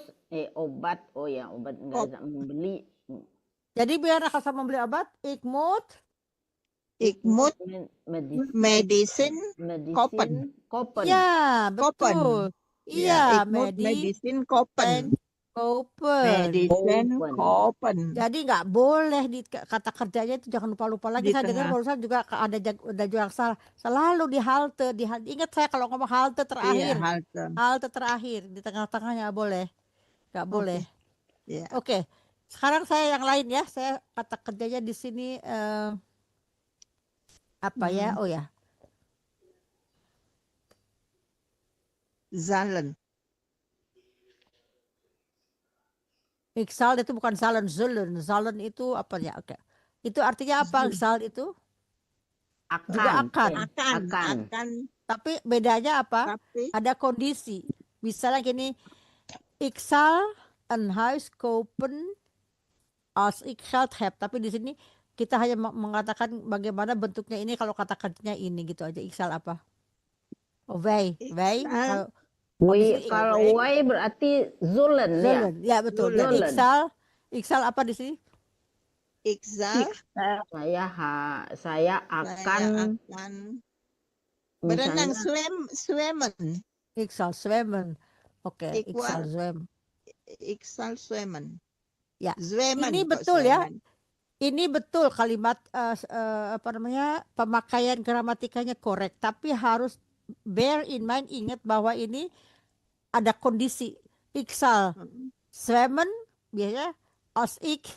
Speaker 3: obat. Oh ya, obat enggak bisa membeli.
Speaker 1: Jadi biar kalau saya membeli obat, ik moet
Speaker 2: Ik moet medicine
Speaker 3: kopen.
Speaker 1: ya, betul.
Speaker 2: kopen.
Speaker 1: Iya,
Speaker 2: ik moet medicine kopen.
Speaker 1: kopen.
Speaker 2: Medicine
Speaker 3: Kopen.
Speaker 2: kopen.
Speaker 1: Jadi nggak boleh di kata kerjanya itu jangan lupa-lupa lagi.
Speaker 2: Di
Speaker 1: Saya dengar
Speaker 2: tengah.
Speaker 1: barusan juga ada juga yang salah. Selalu di halte. Ingat saya kalau ngomong halte
Speaker 2: Iya,
Speaker 1: terakhir.
Speaker 2: halte.
Speaker 1: Halte terakhir. Di tengah-tengahnya nggak boleh. Nggak boleh.
Speaker 2: Iya.
Speaker 1: Oke. Sekarang saya yang lain ya. Saya kata kerjanya di sini apa ya? Oh ya.
Speaker 2: Zalen.
Speaker 1: Iksal itu bukan zalen, zullen. Zalen itu apa ya? Oke. Itu artinya apa iksal itu? Juga akan.
Speaker 2: Akan.
Speaker 1: Tapi bedanya apa?
Speaker 2: Tapi
Speaker 1: Ada kondisi. Misalnya gini, ik zal een huis kopen als ik geld heb. Tapi di sini kita hanya mengatakan bagaimana bentuknya ini kalau kata kerjanya ini gitu aja. Ik zal apa? Oh, wij.
Speaker 2: Ik zal.
Speaker 3: Kalau wij berarti zullen ya.
Speaker 1: Zullen. Ya betul. Dan
Speaker 3: Zullen.
Speaker 1: ik zal apa di sini?
Speaker 2: Ik zal.
Speaker 3: Saya akan
Speaker 2: berenang,
Speaker 3: misalnya,
Speaker 2: zwemmen.
Speaker 1: Ik zal zwemmen. Oke, ik
Speaker 2: Ik
Speaker 1: zal zwemmen.
Speaker 2: Ik zal zwemmen.
Speaker 1: Ya.
Speaker 2: Zwemmen.
Speaker 1: Ini
Speaker 2: kok
Speaker 1: betul ya.
Speaker 2: zwemmen.
Speaker 1: Ini betul kalimat apa namanya, pemakaian gramatikanya korek, tapi harus bear in mind, ingat bahwa ini ada kondisi. Ik zal zwemmen biasanya als ik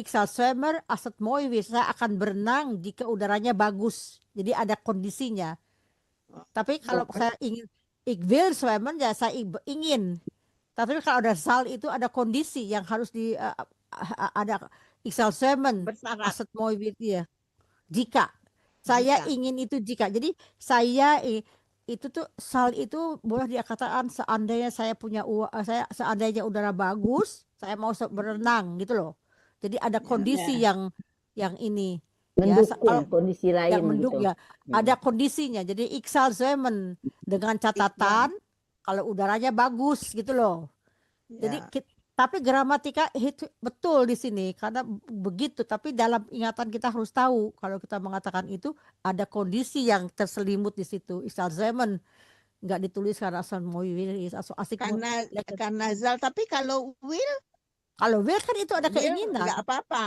Speaker 1: zal zwemmen als het mooi weer. Saya akan berenang jika udaranya bagus. Jadi ada kondisinya. Tapi kalau saya ingin ik wil zwemmen ya saya ingin. Tapi kalau ada zal itu ada kondisi yang harus ada ik zal zwemmen
Speaker 2: Bersyarat.
Speaker 1: als het mooi weer ya. Jika saya ingin itu jika. Jadi saya itu tuh sal itu boleh dikatakan seandainya saya punya uang, seandainya udara bagus, saya mau berenang gitu loh. Jadi ada kondisi yang ini
Speaker 3: mendukung kondisi lain
Speaker 1: yang mendukung
Speaker 3: gitu.
Speaker 1: ya. Ada kondisinya. Jadi ik zal zwemmen dengan catatan kalau udaranya bagus gitu loh. Jadi tapi gramatika itu betul di sini karena begitu, tapi dalam ingatan kita harus tahu kalau kita mengatakan itu ada kondisi yang terselimut di situ. Ik zal zwemmen nggak ditulis karena asal mau asik
Speaker 2: karena zal, tapi kalau will
Speaker 1: kan itu ada keinginan.
Speaker 2: Nggak apa-apa.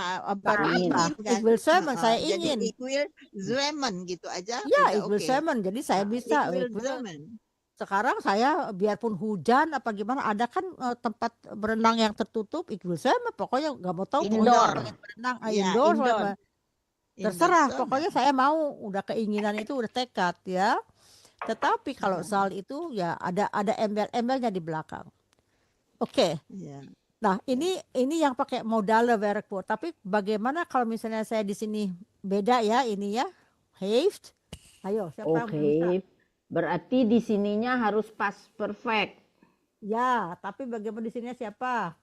Speaker 1: Ik wil zwemmen, saya ingin.
Speaker 2: Jadi ik wil zwemmen gitu aja.
Speaker 1: Ya, ik wil zwemmen. Jadi saya bisa.
Speaker 2: Ik wil zwemmen.
Speaker 1: Sekarang saya biarpun hujan apa gimana, ada kan tempat berenang yang tertutup, ik wil zwemmen, pokoknya nggak mau tahu
Speaker 3: Indoor.
Speaker 1: Pokoknya berenang
Speaker 2: Indoor.
Speaker 1: terserah, pokoknya saya mau, udah keinginan itu udah tekad ya. Tetapi kalau zal itu ya ada embel-embelnya di belakang. Oke.
Speaker 2: Ya.
Speaker 1: Nah, ini yang pakai modale werkwoord. Tapi bagaimana kalau misalnya saya di sini beda ya ini ya. Heeft. Ayo, siapa yang bisa?
Speaker 3: Berarti di sininya harus past perfect.
Speaker 1: Ya, tapi bagaimana di sininya siapa?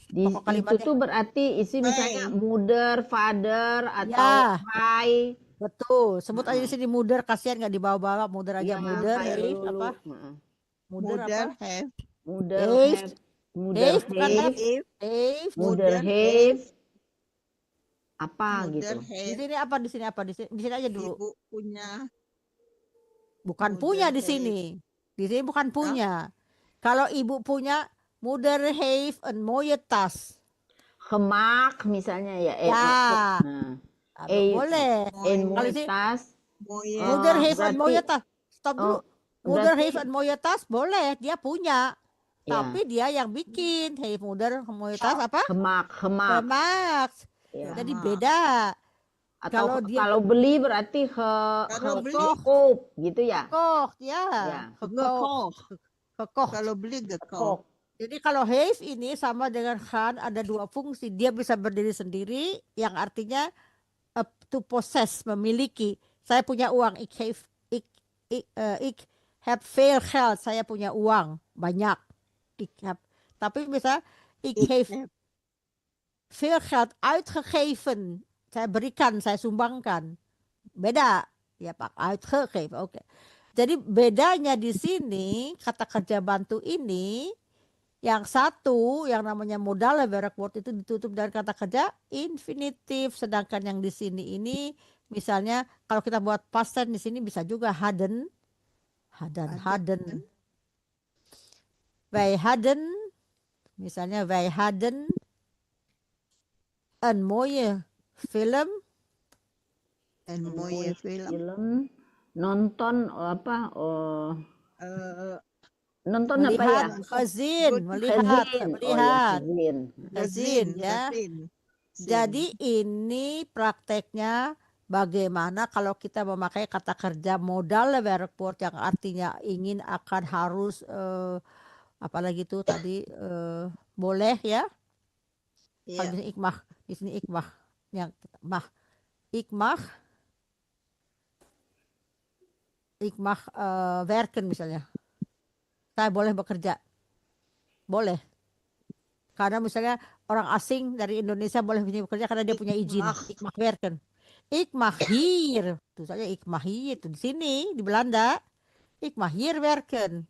Speaker 3: Itu tuh berarti isi misalnya mother, father atau
Speaker 1: Ya.
Speaker 3: I.
Speaker 1: Betul. Sebut aja di sini mother, kasihan nggak dibawa-bawa. Mother aja,
Speaker 3: Ya,
Speaker 1: mother,
Speaker 3: kayak
Speaker 1: heeft,
Speaker 3: dulu.
Speaker 1: apa? Mother apa?
Speaker 2: have.
Speaker 3: Mother
Speaker 1: Heeft.
Speaker 3: have. Mother
Speaker 1: Heeft, bukan
Speaker 3: have.
Speaker 1: Heeft.
Speaker 3: Mother have. Apa gitu.
Speaker 1: Di sini apa? Di sini apa? Di sini aja dulu.
Speaker 2: Ibu punya.
Speaker 1: Bukan
Speaker 2: Mother
Speaker 1: punya di
Speaker 2: have.
Speaker 1: sini. Di sini bukan punya. Kalau ibu punya, moeder heeft een mooie tas.
Speaker 3: Gemaakt misalnya ya.
Speaker 1: Ya.
Speaker 3: Nah,
Speaker 1: Boleh.
Speaker 3: een
Speaker 1: Kalau
Speaker 3: mooie
Speaker 1: di sini
Speaker 3: tas.
Speaker 1: Mother have and
Speaker 3: berarti
Speaker 1: Moyatas. Stop dulu.
Speaker 3: oh
Speaker 1: Mother
Speaker 3: berarti
Speaker 1: have and Moyatas boleh, dia punya.
Speaker 3: ya
Speaker 1: Tapi dia yang bikin. Have mother Moyatas apa?
Speaker 3: hemak
Speaker 1: Hemak.
Speaker 3: ya.
Speaker 1: Jadi
Speaker 2: Hemak.
Speaker 1: beda.
Speaker 3: Atau
Speaker 1: Kalau dia
Speaker 3: kalau beli berarti
Speaker 2: Kalau beli
Speaker 3: gekop gitu ya.
Speaker 1: kokoh, ya.
Speaker 3: Ya.
Speaker 1: Kokoh.
Speaker 2: gekoch.
Speaker 1: Kokoh.
Speaker 2: Kalau beli gekoch.
Speaker 3: Gekop.
Speaker 1: Jadi kalau have ini sama dengan han, ada dua fungsi. Dia bisa berdiri sendiri, yang artinya to possess, memiliki. Saya punya uang. Ik heb veel geld. Saya punya uang banyak. Tapi bisa ik heb veel geld uitgegeven. Saya berikan, saya sumbangkan. Beda. Ya Pak, uitgegeven. Oke. Jadi bedanya di sini kata kerja bantu ini, yang satu yang namanya modal werkwoord itu ditutup dengan kata kerja infinitif, sedangkan yang di sini ini misalnya kalau kita buat past tense di sini bisa juga hadden. Wij hadden, misalnya wij hadden een mooie film.
Speaker 2: En mooie film.
Speaker 3: Nonton apa nonton apa ya?
Speaker 1: Melihat, melihat,
Speaker 2: Gezien,
Speaker 1: ya.
Speaker 2: gezien.
Speaker 1: Jadi ini prakteknya bagaimana kalau kita memakai kata kerja modal werkwoord yang artinya ingin, akan, harus, apalagi itu tadi, boleh ya. Kalau di sini ikmah, di sini ikmah, yang ikmah werken misalnya. Saya boleh bekerja, boleh. Karena misalnya orang asing dari Indonesia boleh bekerja karena dia punya izin. Ikmah werken. Ikmah hier, tuh saja ikmah hier itu di sini di Belanda. Ikmah hier werken,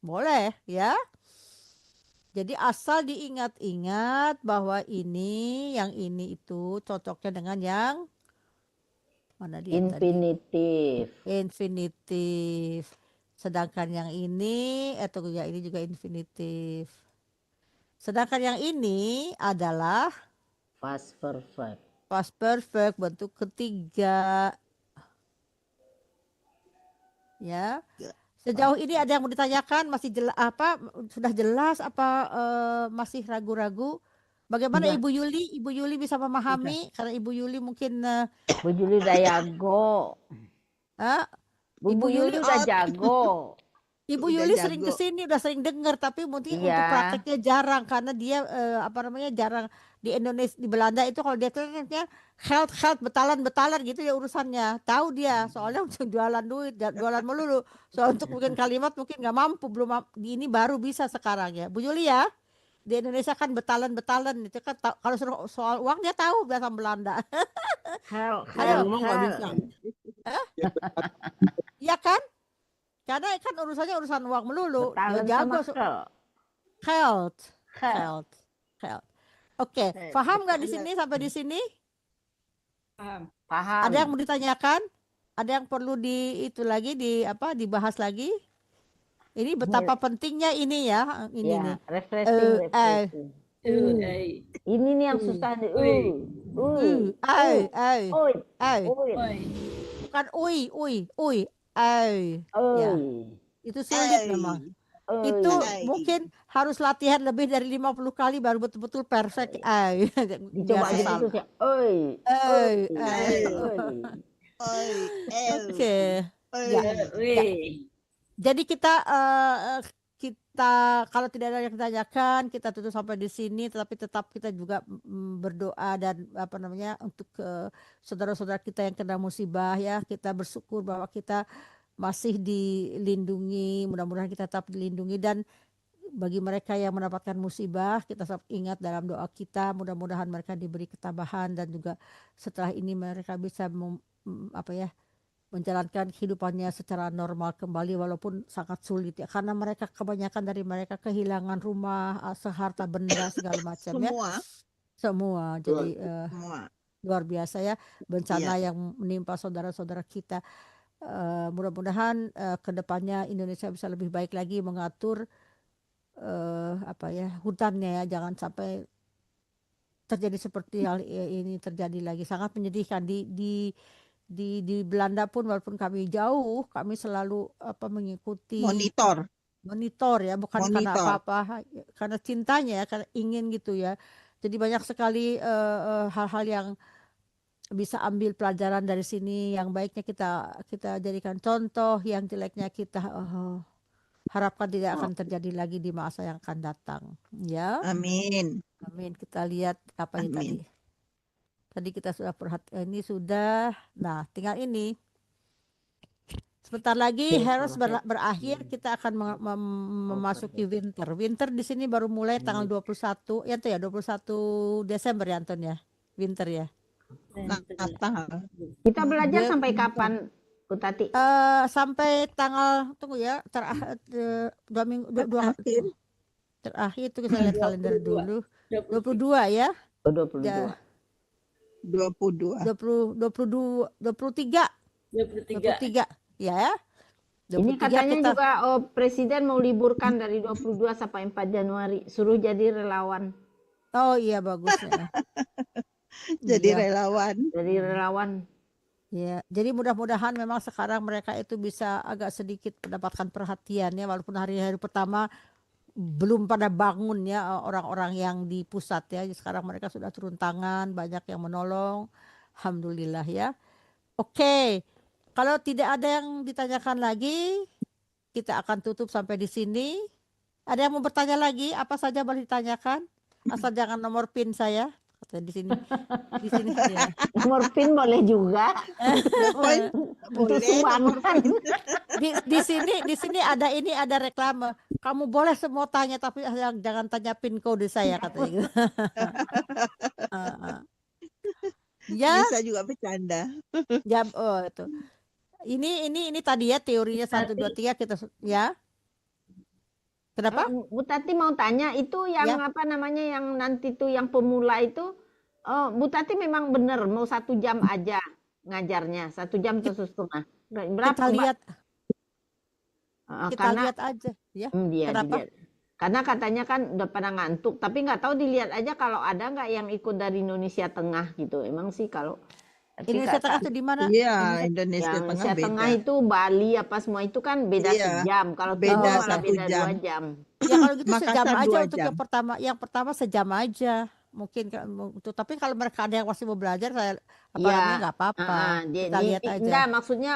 Speaker 1: boleh ya. Jadi asal diingat-ingat bahwa ini, yang ini itu cocoknya dengan yang mana dia
Speaker 3: infinitif.
Speaker 1: tadi? Infinitif. Sedangkan yang ini, atau ya ini juga infinitif. Sedangkan yang ini adalah
Speaker 3: Past perfect.
Speaker 1: past perfect bentuk ketiga. Ya. Sejauh ini ada yang mau ditanyakan? Masih sudah jelas apa masih ragu-ragu? Bagaimana
Speaker 3: Sudah.
Speaker 1: Ibu Yuli? Ibu Yuli bisa memahami? Karena Ibu Yuli mungkin
Speaker 3: Bu Juli udah jago. Bu Yuli udah jago.
Speaker 1: Ibu
Speaker 2: Udah
Speaker 1: Yuli sering
Speaker 2: jago.
Speaker 1: kesini, udah sering dengar, tapi mungkin
Speaker 3: Iya.
Speaker 1: untuk prakteknya jarang karena dia jarang di Indonesia, di Belanda itu kalau dia ternyata geld betalan gitu ya urusannya. Tahu dia, soalnya untuk jualan duit, jualan melulu. Soal untuk bikin kalimat mungkin nggak mampu, ini baru bisa sekarang ya. Bu Yuli ya, di Indonesia kan betalan itu kan kalau soal uang dia tahu bahasa Belanda.
Speaker 4: Kalau ngomong nggak bisa.
Speaker 1: Iya kan? Karena kan urusannya urusan uang melulu.
Speaker 3: Betalan
Speaker 1: Dia
Speaker 3: sama
Speaker 1: jago. Geld. Oke, paham nggak di sini sampai di sini?
Speaker 3: Paham.
Speaker 1: Ada yang mau ditanyakan? Ada yang perlu dibahas lagi? Ini betapa pentingnya ini ya, ini
Speaker 3: Ya,
Speaker 1: nih.
Speaker 3: refreshing. Ini nih yang susah nih.
Speaker 1: Bukan uy. Ya. Itu sulit memang. Itu mungkin harus latihan lebih dari 50 kali baru betul-betul perfect.
Speaker 3: Dicoba aja terus ya.
Speaker 1: Oke. Ya. Jadi kita kalau tidak ada yang ditanyakan, kita tutup sampai di sini. Tetapi tetap kita juga berdoa dan untuk saudara-saudara kita yang kena musibah ya. Kita bersyukur bahwa kita masih dilindungi. Mudah-mudahan kita tetap dilindungi, dan bagi mereka yang mendapatkan musibah, kita tetap ingat dalam doa kita. Mudah-mudahan mereka diberi ketabahan, dan juga setelah ini mereka bisa menjalankan kehidupannya secara normal kembali, walaupun sangat sulit ya, karena kebanyakan dari mereka kehilangan rumah, seharta benda segala macam ya. Semua. Jadi luar biasa ya bencana yang menimpa saudara-saudara kita. Mudah-mudahan kedepannya Indonesia bisa lebih baik lagi mengatur hutannya ya, jangan sampai terjadi seperti hal ini terjadi lagi. Sangat menyedihkan di di Belanda pun walaupun kami jauh, kami selalu mengikuti
Speaker 2: Monitor.
Speaker 1: ya, bukan karena
Speaker 2: Monitor.
Speaker 1: apa-apa, karena cintanya ya, karena ingin gitu ya. Jadi banyak sekali hal-hal yang bisa ambil pelajaran dari sini. Yang baiknya kita jadikan contoh, yang jeleknya kita harapkan tidak akan terjadi lagi di masa yang akan datang. Ya,
Speaker 2: Amin.
Speaker 1: amin. Kita lihat apa ini tadi.
Speaker 2: Amin.
Speaker 1: Tadi kita sudah ini sudah. Nah, tinggal ini. Sebentar lagi harus berakhir, kita akan memasuki winter. Winter di sini baru mulai tanggal 21, ya tuh ya 21 Desember ya Anton ya. Winter ya.
Speaker 2: Natal.
Speaker 3: Kita belajar
Speaker 1: Dia
Speaker 3: sampai
Speaker 1: winter.
Speaker 3: kapan, Bu Tati?
Speaker 1: Sampai tanggal tunggu ya, dua minggu
Speaker 2: Terakhir.
Speaker 1: terakhir itu kita lihat kalender dulu. 22 ya.
Speaker 3: Oh, 22.
Speaker 2: 22.
Speaker 1: 23 ya.
Speaker 3: Ini
Speaker 1: 23
Speaker 3: katanya
Speaker 1: kita
Speaker 3: juga Presiden mau liburkan dari 22 sampai 4 Januari. Suruh jadi relawan.
Speaker 1: oh iya bagus ya.
Speaker 2: Jadi
Speaker 1: Iya.
Speaker 2: relawan.
Speaker 3: Jadi relawan.
Speaker 1: Ya, jadi mudah-mudahan memang sekarang mereka itu bisa agak sedikit mendapatkan perhatian ya, walaupun hari-hari pertama belum pada bangun ya orang-orang yang di pusat ya. Sekarang mereka sudah turun tangan, banyak yang menolong. Alhamdulillah ya. Oke. Kalau tidak ada yang ditanyakan lagi, kita akan tutup sampai di sini. Ada yang mau bertanya lagi? Apa saja boleh ditanyakan? Asal jangan nomor PIN saya. Kata di sini. Di sini ya.
Speaker 3: Nomor PIN boleh juga. Untuk
Speaker 2: Boleh.
Speaker 3: sumbangan.
Speaker 1: Di sini ada reklame. Kamu boleh semua tanya tapi jangan tanya PIN kode saya katanya gitu. Ya,
Speaker 2: Bisa juga bercanda.
Speaker 1: ya itu. Ini tadi ya teorinya 1 2 3 kita ya. Kenapa?
Speaker 3: Bu Tati mau tanya itu yang
Speaker 1: Ya.
Speaker 3: apa namanya yang nanti tuh yang pemula itu Bu Tati memang benar mau 1 jam aja ngajarnya 1 jam 1,5 berapa
Speaker 1: Kita
Speaker 3: Mbak?
Speaker 1: lihat
Speaker 3: Karena
Speaker 1: lihat aja ya.
Speaker 3: dia
Speaker 1: Kenapa?
Speaker 3: dilihat. Karena katanya kan udah pada ngantuk tapi nggak tahu dilihat aja kalau ada nggak yang ikut dari Indonesia Tengah gitu emang sih kalau tapi
Speaker 1: Indonesia
Speaker 3: nggak
Speaker 1: Tengah
Speaker 3: tahu.
Speaker 1: itu di mana?
Speaker 2: Iya,
Speaker 3: Ya,
Speaker 2: Indonesia Tengah
Speaker 3: Indonesia
Speaker 2: beda.
Speaker 3: Tengah itu Bali apa semua itu kan beda
Speaker 2: Iya,
Speaker 3: sejam kalau
Speaker 2: beda
Speaker 3: timur malah
Speaker 2: 1
Speaker 3: beda
Speaker 2: jam.
Speaker 3: 2 jam.
Speaker 1: Ya kalau gitu sejam
Speaker 2: Makassar
Speaker 1: aja
Speaker 2: 2
Speaker 1: untuk
Speaker 2: jam.
Speaker 1: yang pertama sejam aja. Mungkin untuk tapi kalau mereka ada yang masih mau belajar saya
Speaker 3: Iya,
Speaker 1: namanya nggak apa-apa. Kita lihat aja.
Speaker 3: enggak maksudnya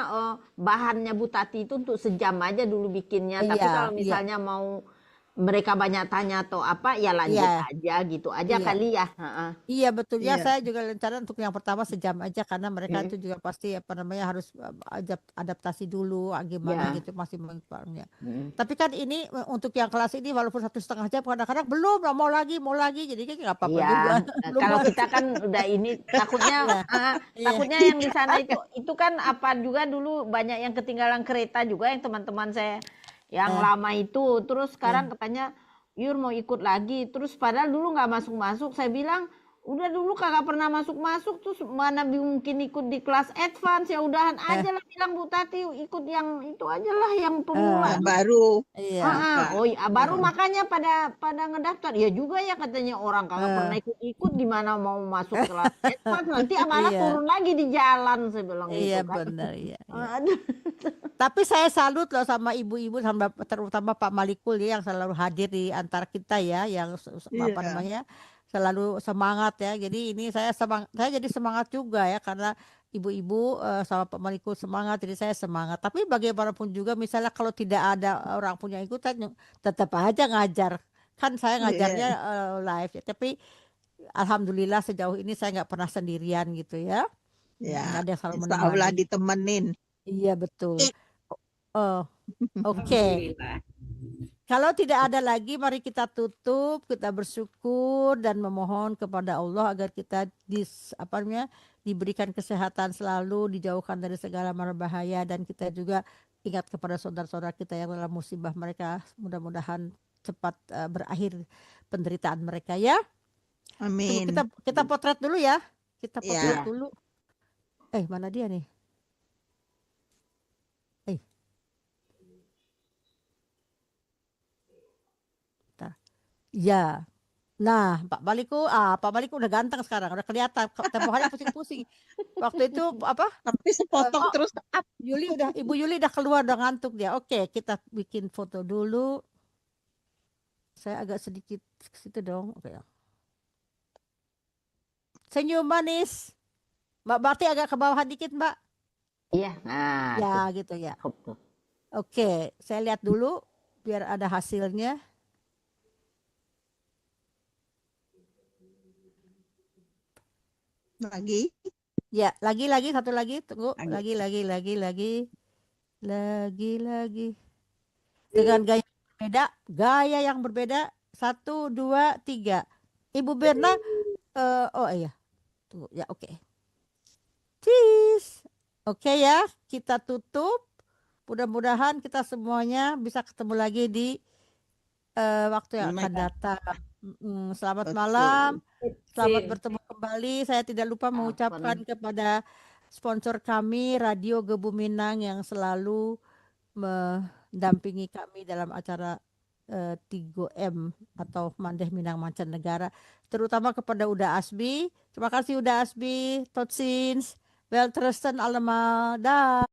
Speaker 3: bahannya Bu Tati itu untuk sejam aja dulu bikinnya. Tapi
Speaker 1: Iya,
Speaker 3: kalau
Speaker 1: iya.
Speaker 3: misalnya mau mereka banyak tanya atau apa ya lanjut
Speaker 1: Iya.
Speaker 3: aja gitu aja
Speaker 1: Iya.
Speaker 3: kali ya.
Speaker 1: Iya betul ya,
Speaker 2: Iya.
Speaker 1: saya juga rencana untuk yang pertama sejam aja karena mereka itu juga pasti harus adaptasi dulu gimana
Speaker 3: Ya.
Speaker 1: gitu masih mengikuti. Tapi kan ini untuk yang kelas ini walaupun 1,5 jam kadang-kadang belum mau lagi jadi kan nggak apa-apa
Speaker 3: Iya,
Speaker 1: juga. Belum
Speaker 3: kalau
Speaker 1: mau.
Speaker 3: kita kan udah ini takutnya
Speaker 1: Iya.
Speaker 3: takutnya yang di sana itu kan apa juga dulu banyak yang ketinggalan kereta juga yang teman-teman saya yang lama itu terus sekarang katanya Yur mau ikut lagi terus padahal dulu nggak masuk-masuk saya bilang udah dulu kagak pernah masuk-masuk terus mana mungkin ikut di kelas advance ya udahan aja lah bilang Bu Tati ikut yang itu aja lah yang pemula.
Speaker 2: Yang baru.
Speaker 1: Iya.
Speaker 3: Oh iya, baru makanya pada ngedaftar ya juga ya katanya orang kagak pernah ikut-ikut gimana mau masuk kelas advance nanti malah
Speaker 1: Iya.
Speaker 3: turun lagi di jalan saya bilang
Speaker 1: Iya
Speaker 3: gitu kan.
Speaker 1: benar iya.
Speaker 3: Aduh.
Speaker 1: Tapi saya salut loh sama ibu-ibu terutama Pak Malikul ya, yang selalu hadir di antara kita ya, yang apa
Speaker 2: Iya.
Speaker 1: namanya selalu semangat ya. Jadi ini saya jadi semangat juga ya karena ibu-ibu sama Pak Malikul semangat, jadi saya semangat. Tapi bagaimanapun juga misalnya kalau tidak ada orang punya ikutan, tetap aja ngajar. Kan saya ngajarnya live ya. Tapi alhamdulillah sejauh ini saya nggak pernah sendirian gitu ya.
Speaker 2: Ya.
Speaker 1: Ada yang selalu
Speaker 2: Insya Allah
Speaker 1: menemani.
Speaker 2: ditemenin.
Speaker 1: Iya betul. Oke. Kalau tidak ada lagi, mari kita tutup, kita bersyukur dan memohon kepada Allah agar kita diberikan kesehatan selalu, dijauhkan dari segala mara bahaya, dan kita juga ingat kepada saudara-saudara kita yang dalam musibah mereka, mudah-mudahan cepat berakhir penderitaan mereka ya.
Speaker 2: Amin.
Speaker 1: Tunggu, kita potret dulu ya. Kita potret
Speaker 2: Ya.
Speaker 1: dulu. Mana dia nih? Ya, Nah, Pak Balikku udah ganteng sekarang, udah kelihatan. Tempo hari pusing-pusing. Waktu itu apa?
Speaker 2: Tapi sepotong
Speaker 1: Oh,
Speaker 2: terus up.
Speaker 1: Ibu Yuli udah keluar, udah ngantuk dia. Oke, kita bikin foto dulu. Saya agak sedikit ke situ dong. Oke. Senyum manis. Mbak Bakti agak ke bawah dikit, Mbak.
Speaker 3: Iya, nah
Speaker 1: Ya,
Speaker 3: tuh.
Speaker 1: gitu ya.
Speaker 3: Cukup tuh.
Speaker 1: Oke, saya lihat dulu biar ada hasilnya.
Speaker 2: Lagi.
Speaker 1: Ya, lagi satu lagi, tunggu.
Speaker 2: Lagi.
Speaker 1: Lagi. Dengan gaya yang berbeda. 1, 2, 3. Ibu Berna, oh iya. Tunggu, ya oke. Cheese. Oke ya, kita tutup. Mudah-mudahan kita semuanya bisa ketemu lagi di waktu yang akan datang. Selamat
Speaker 2: Betul.
Speaker 1: malam. Selamat
Speaker 3: Sip.
Speaker 1: bertemu kembali. Saya tidak lupa mengucapkan kepada sponsor kami Radio Gebuminang yang selalu mendampingi kami dalam acara 3M atau Mandeh Minang Mancanegara, terutama kepada Uda Asbi. Terima kasih Uda Asbi, Totsins, Weltrusten allemaal. Dah.